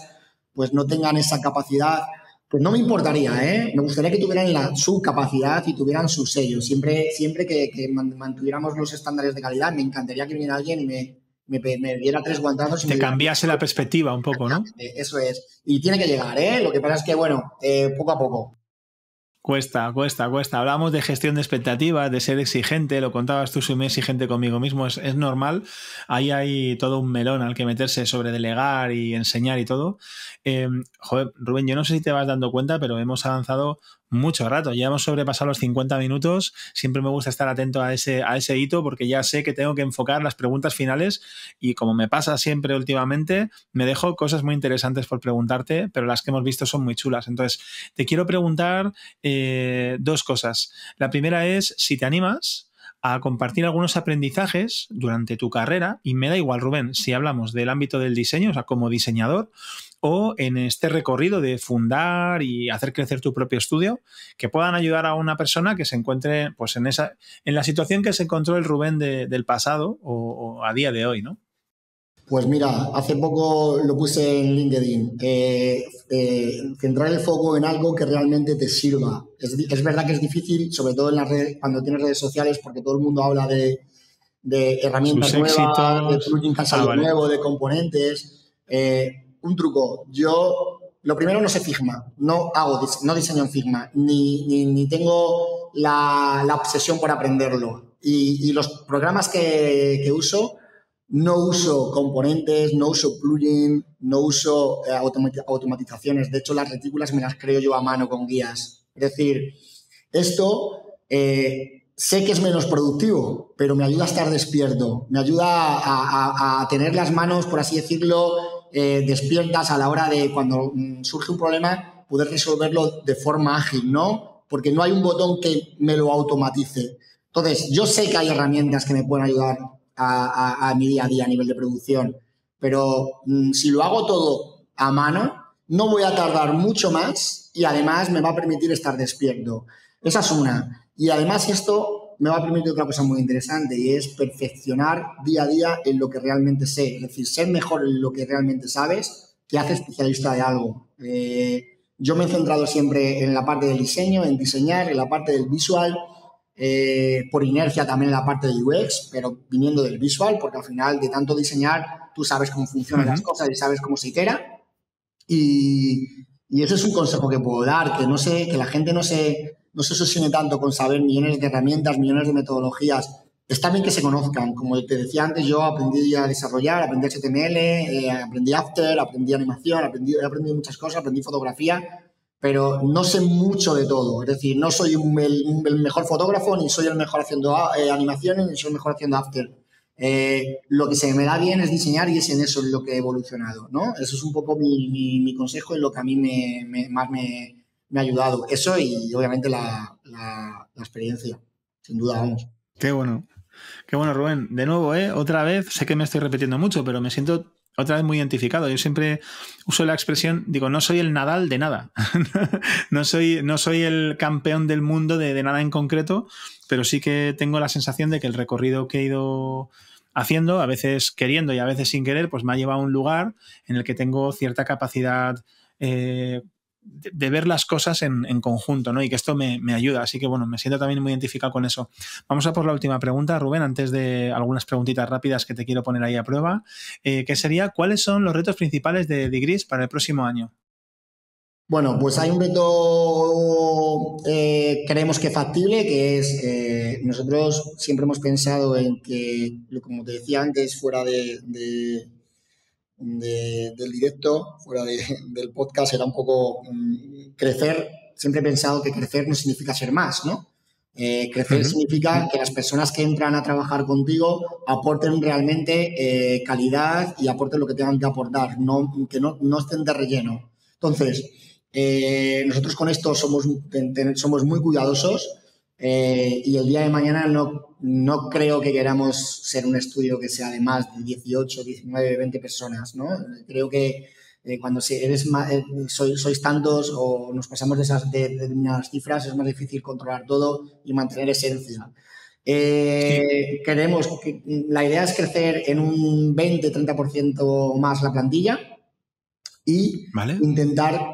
pues no tengan esa capacidad. Pues no me importaría, ¿eh? Me gustaría que tuvieran su capacidad y tuvieran su sello. Siempre que mantuviéramos los estándares de calidad, me encantaría que viniera alguien y me diera 3 guantazos. Y te cambiase la perspectiva un poco, ¿no? Eso es. Y tiene que llegar, ¿eh? Lo que pasa es que, bueno, poco a poco. Cuesta. Hablamos de gestión de expectativas, de ser exigente, lo contabas tú, soy muy exigente conmigo mismo, es normal. Ahí hay todo un melón al que meterse sobre delegar y enseñar y todo. Joder, Rubén, yo no sé si te vas dando cuenta, pero hemos avanzado mucho rato. Ya hemos sobrepasado los 50 minutos. Siempre me gusta estar atento a ese hito porque ya sé que tengo que enfocar las preguntas finales y como me pasa siempre últimamente, me dejo cosas muy interesantes por preguntarte, pero las que hemos visto son muy chulas. Entonces, te quiero preguntar 2 cosas. La primera es si te animas a compartir algunos aprendizajes durante tu carrera, y me da igual, Rubén, si hablamos del ámbito del diseño, o sea, como diseñador, o en este recorrido de fundar y hacer crecer tu propio estudio, que puedan ayudar a una persona que se encuentre pues, en la situación que se encontró el Rubén del pasado o a día de hoy, ¿no? Pues mira, hace poco lo puse en LinkedIn. Centrar el foco en algo que realmente te sirva. Es verdad que es difícil, sobre todo en las redes, cuando tienes redes sociales, porque todo el mundo habla de herramientas nuevas, de plugin que ha salido nuevo, de componentes. Un truco. Yo, lo primero, no sé Figma. No diseño en Figma. Ni tengo la obsesión por aprenderlo. Y los programas que uso, no uso componentes, no uso plugin, no uso automatizaciones. De hecho, las retículas me las creo yo a mano con guías. Es decir, esto sé que es menos productivo, pero me ayuda a estar despierto. Me ayuda a tener las manos, por así decirlo, despiertas a la hora de cuando surge un problema, poder resolverlo de forma ágil, ¿no? Porque no hay un botón que me lo automatice. Entonces, yo sé que hay herramientas que me pueden ayudar a mi día a día a nivel de producción, pero si lo hago todo a mano, no voy a tardar mucho más y además me va a permitir estar despierto. Esa es una. Y además esto me va a permitir otra cosa muy interesante y es perfeccionar día a día en lo que realmente sé. Es decir, ser mejor en lo que realmente sabes que hace especialista de algo. Yo me he centrado siempre en la parte del diseño, en diseñar, en la parte del visual, por inercia también en la parte de UX, pero viniendo del visual, porque al final de tanto diseñar tú sabes cómo funcionan las cosas y sabes cómo se itera. Y ese es un consejo que puedo dar, que la gente no se obsesione tanto con saber millones de herramientas, millones de metodologías. Está bien que se conozcan. Como te decía antes, yo aprendí a desarrollar, aprendí HTML, aprendí After, aprendí animación, he aprendido muchas cosas, aprendí fotografía, pero no sé mucho de todo. Es decir, no soy el mejor fotógrafo, ni soy el mejor haciendo animaciones, ni soy el mejor haciendo After. Lo que se me da bien es diseñar y es en eso en lo que he evolucionado, ¿no? Eso es un poco mi consejo y lo que a mí más me ha ayudado. Eso y obviamente la experiencia, sin duda, vamos. Qué bueno. Qué bueno, Rubén. De nuevo, otra vez, sé que me estoy repitiendo mucho, pero me siento otra vez muy identificado. Yo siempre uso la expresión, digo, no soy el Nadal de nada. no soy el campeón del mundo de nada en concreto, pero sí que tengo la sensación de que el recorrido que he ido haciendo, a veces queriendo y a veces sin querer, pues me ha llevado a un lugar en el que tengo cierta capacidad de ver las cosas en conjunto, ¿no? Y que esto me ayuda. Así que, bueno, me siento también muy identificado con eso. Vamos a por la última pregunta, Rubén, antes de algunas preguntitas rápidas que te quiero poner ahí a prueba, que sería, ¿cuáles son los retos principales de Degrees para el próximo año? Bueno, pues hay un reto, creemos que factible, que es, nosotros siempre hemos pensado en que, como te decía antes, fuera del directo, fuera del podcast, era un poco crecer. Siempre he pensado que crecer no significa ser más, ¿no? Crecer significa que las personas que entran a trabajar contigo aporten realmente calidad y aporten lo que tengan que aportar, que no estén de relleno. Entonces, nosotros con esto somos muy cuidadosos y el día de mañana no creo que queramos ser un estudio que sea de más de 18, 19, 20 personas, ¿no? Creo que cuando sois tantos o nos pasamos de determinadas cifras es más difícil controlar todo y mantener esencia. Queremos que la idea es crecer en un 20-30% más la plantilla y intentar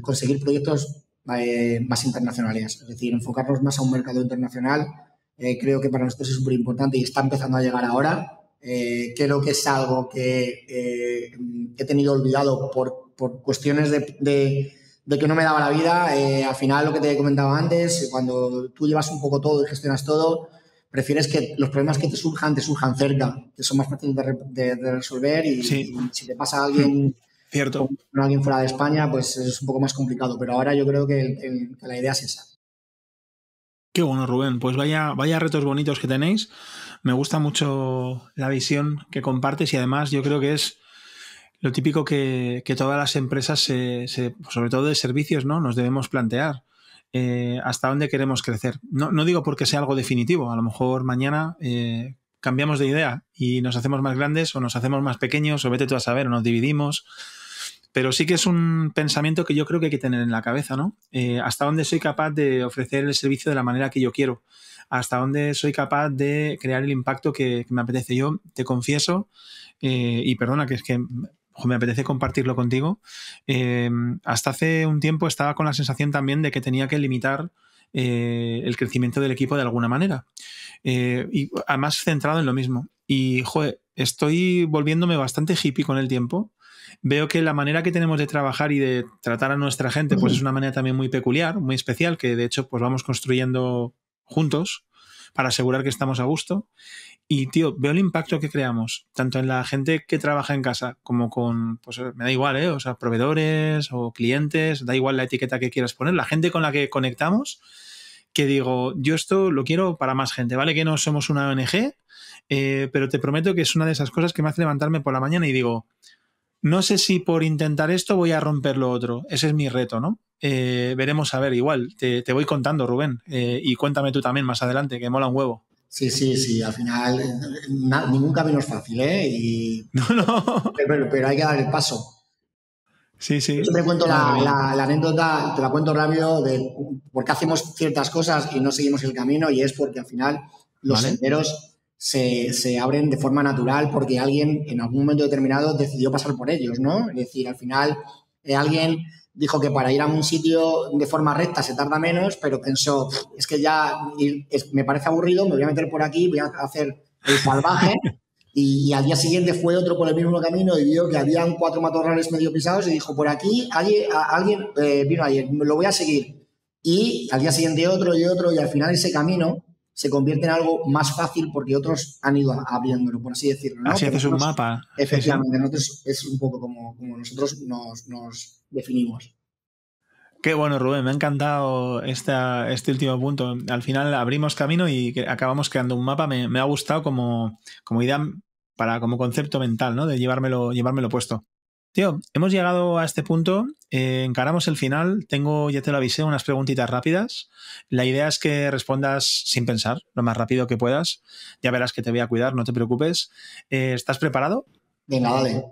conseguir proyectos más internacionales, es decir, enfocarnos más a un mercado internacional. Creo que para nosotros es súper importante y está empezando a llegar ahora. Creo que es algo que he tenido olvidado por cuestiones de que no me daba la vida. Al final, lo que te he comentado antes, cuando tú llevas un poco todo y gestionas todo, prefieres que los problemas que te surjan cerca, que son más fáciles de resolver y si te pasa a alguien, cierto, con alguien fuera de España, pues es un poco más complicado. Pero ahora yo creo que la idea es esa. Qué bueno, Rubén. Pues vaya retos bonitos que tenéis. Me gusta mucho la visión que compartes y además yo creo que es lo típico que todas las empresas, sobre todo de servicios, ¿no? Nos debemos plantear. Hasta dónde queremos crecer. No digo porque sea algo definitivo. A lo mejor mañana cambiamos de idea y nos hacemos más grandes o nos hacemos más pequeños o vete tú a saber o nos dividimos. Pero sí que es un pensamiento que yo creo que hay que tener en la cabeza, ¿no? Hasta dónde soy capaz de ofrecer el servicio de la manera que yo quiero. Hasta dónde soy capaz de crear el impacto que me apetece. Yo te confieso, y perdona que es que me apetece compartirlo contigo, hasta hace un tiempo estaba con la sensación también de que tenía que limitar el crecimiento del equipo de alguna manera. Y además centrado en lo mismo. Y, joder, estoy volviéndome bastante hippie con el tiempo. Veo que la manera que tenemos de trabajar y de tratar a nuestra gente pues es una manera también muy peculiar, muy especial, que de hecho pues vamos construyendo juntos para asegurar que estamos a gusto. Y, tío, veo el impacto que creamos, tanto en la gente que trabaja en casa como con, pues me da igual, o sea, proveedores o clientes, da igual la etiqueta que quieras poner, la gente con la que conectamos, que digo, yo esto lo quiero para más gente, ¿vale? Que no somos una ONG, pero te prometo que es una de esas cosas que me hace levantarme por la mañana y digo, no sé si por intentar esto voy a romper lo otro. Ese es mi reto, ¿no? Veremos a ver, igual. Te voy contando, Rubén. Y cuéntame tú también más adelante, que mola un huevo. Sí. Al final, ningún camino es fácil, ¿eh? No. Pero hay que dar el paso. Sí, sí. Yo siempre cuento la anécdota, te la cuento rápido, de por qué hacemos ciertas cosas y no seguimos el camino, y es porque al final los senderos se abren de forma natural porque alguien en algún momento determinado decidió pasar por ellos, ¿no? Es decir, al final alguien dijo que para ir a un sitio de forma recta se tarda menos, pero pensó, es que ya me parece aburrido, me voy a meter por aquí, voy a hacer el salvaje. Y al día siguiente fue otro por el mismo camino y vio que habían 4 matorrales medio pisados y dijo, por aquí alguien vino ayer, lo voy a seguir. Y al día siguiente otro y otro, y al final ese camino se convierte en algo más fácil porque otros han ido abriéndolo, por así decirlo, ¿no? Así haces un mapa. Efectivamente, nosotros es un poco como nosotros nos definimos. Qué bueno, Rubén, me ha encantado este último punto. Al final abrimos camino y acabamos creando un mapa. Me ha gustado como idea, como concepto mental, ¿no? De llevármelo puesto. Tío, hemos llegado a este punto, encaramos el final. Tengo, ya te lo avisé, unas preguntitas rápidas. La idea es que respondas sin pensar, lo más rápido que puedas. Ya verás que te voy a cuidar, no te preocupes. ¿Estás preparado? Venga, dale.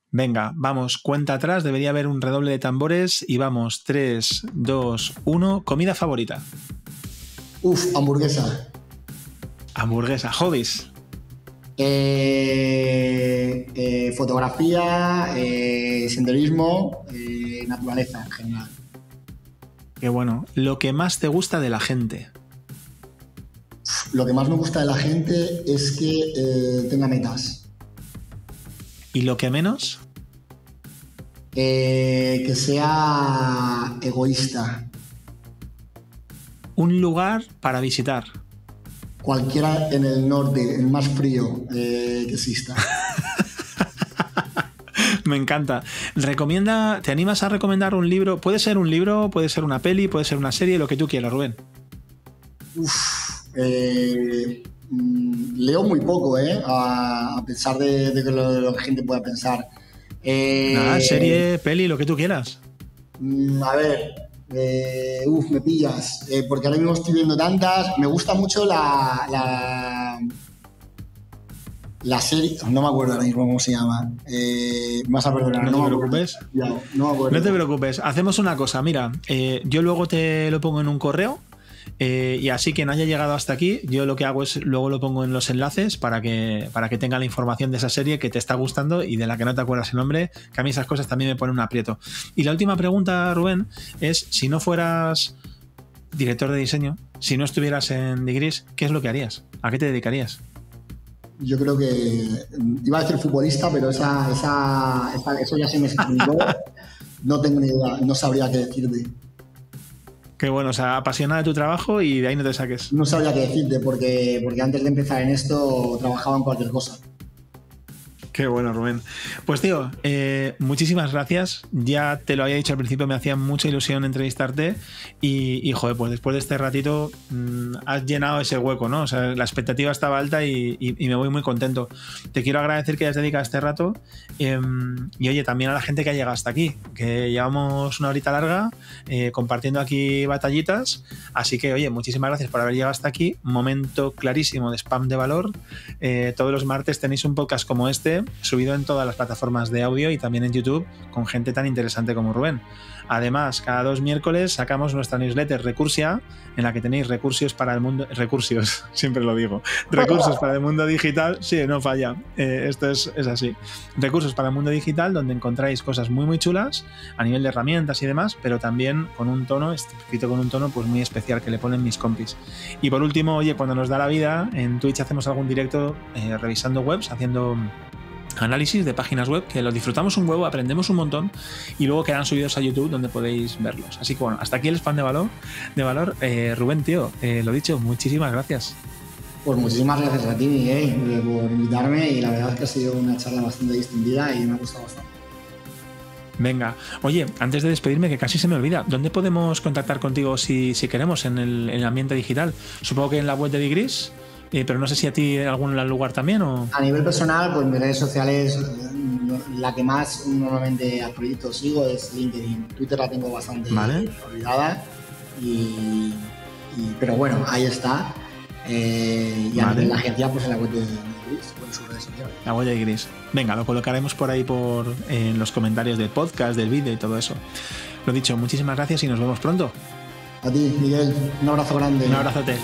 Venga, vamos, cuenta atrás, debería haber un redoble de tambores y vamos, 3, 2, 1, comida favorita. Hamburguesa. Hamburguesa, hobbies. Fotografía, senderismo, naturaleza en general. Qué bueno. Lo que más te gusta de la gente. Lo que más me gusta de la gente es que tenga metas. ¿Y lo que menos? Que sea egoísta. Un lugar para visitar. Cualquiera en el norte, el más frío que exista. Me encanta. ¿Te animas a recomendar un libro? Puede ser un libro, puede ser una peli, puede ser una serie, lo que tú quieras, Rubén. Leo muy poco, a pesar de que lo que la gente pueda pensar. Nada, serie, peli, lo que tú quieras. A ver, me pillas, porque ahora mismo estoy viendo tantas. Me gusta mucho la serie, no me acuerdo ahora mismo cómo se llama. Vas a perdonar. No te preocupes. No me acuerdo. No te preocupes. Hacemos una cosa, mira, yo luego te lo pongo en un correo. Y así quien haya llegado hasta aquí, yo lo que hago es luego lo pongo en los enlaces para que tenga la información de esa serie que te está gustando y de la que no te acuerdas el nombre, que a mí esas cosas también me ponen un aprieto. Y la última pregunta, Rubén, es si no fueras director de diseño, si no estuvieras en Digris, ¿qué es lo que harías? ¿A qué te dedicarías? Yo creo que iba a decir futbolista, pero eso ya se me explicó. No tengo ni idea, no sabría qué decirte. Qué bueno, o sea, apasionada de tu trabajo y de ahí no te saques. No sabría qué decirte porque antes de empezar en esto trabajaba en cualquier cosa. Qué bueno, Rubén. Pues tío, muchísimas gracias. Ya te lo había dicho al principio, me hacía mucha ilusión entrevistarte y joder, pues después de este ratito has llenado ese hueco, ¿no? O sea, la expectativa estaba alta y me voy muy contento. Te quiero agradecer que hayas dedicado este rato y oye, también a la gente que ha llegado hasta aquí, que llevamos una horita larga compartiendo aquí batallitas, así que oye, muchísimas gracias por haber llegado hasta aquí. Momento clarísimo de spam de valor. Todos los martes tenéis un podcast como este, subido en todas las plataformas de audio y también en YouTube, con gente tan interesante como Rubén. Además, cada 2 miércoles sacamos nuestra newsletter Recursia, en la que tenéis recursos para el mundo... Recursos, siempre lo digo. Recursos para el mundo digital. Sí, no falla. Esto es así. Recursos para el mundo digital, donde encontráis cosas muy, muy chulas a nivel de herramientas y demás, pero también con un tono, escrito con un tono pues muy especial que le ponen mis compis. Y por último, oye, cuando nos da la vida, en Twitch hacemos algún directo revisando webs, haciendo análisis de páginas web, que los disfrutamos un huevo, aprendemos un montón y luego quedan subidos a YouTube donde podéis verlos. Así que bueno, hasta aquí el spam de valor. Rubén, tío, lo dicho, muchísimas gracias. Pues muchísimas gracias a ti, Miguel, por invitarme, y la verdad es que ha sido una charla bastante distendida y me ha gustado bastante. Venga, oye, antes de despedirme, que casi se me olvida, ¿dónde podemos contactar contigo si queremos en el ambiente digital? Supongo que en la web de Digris, pero no sé si a ti en algún lugar también o... A nivel personal, pues mis redes sociales, la que más normalmente al proyecto sigo es LinkedIn. Twitter la tengo bastante olvidada, pero bueno, ahí está. Y a nivel de la agencia, pues en la web de Gris o en sus redes sociales. La huella de Gris. Venga, lo colocaremos por ahí en los comentarios del podcast, del vídeo y todo eso. Lo dicho, muchísimas gracias y nos vemos pronto. A ti, Miguel, un abrazo grande. Un abrazote.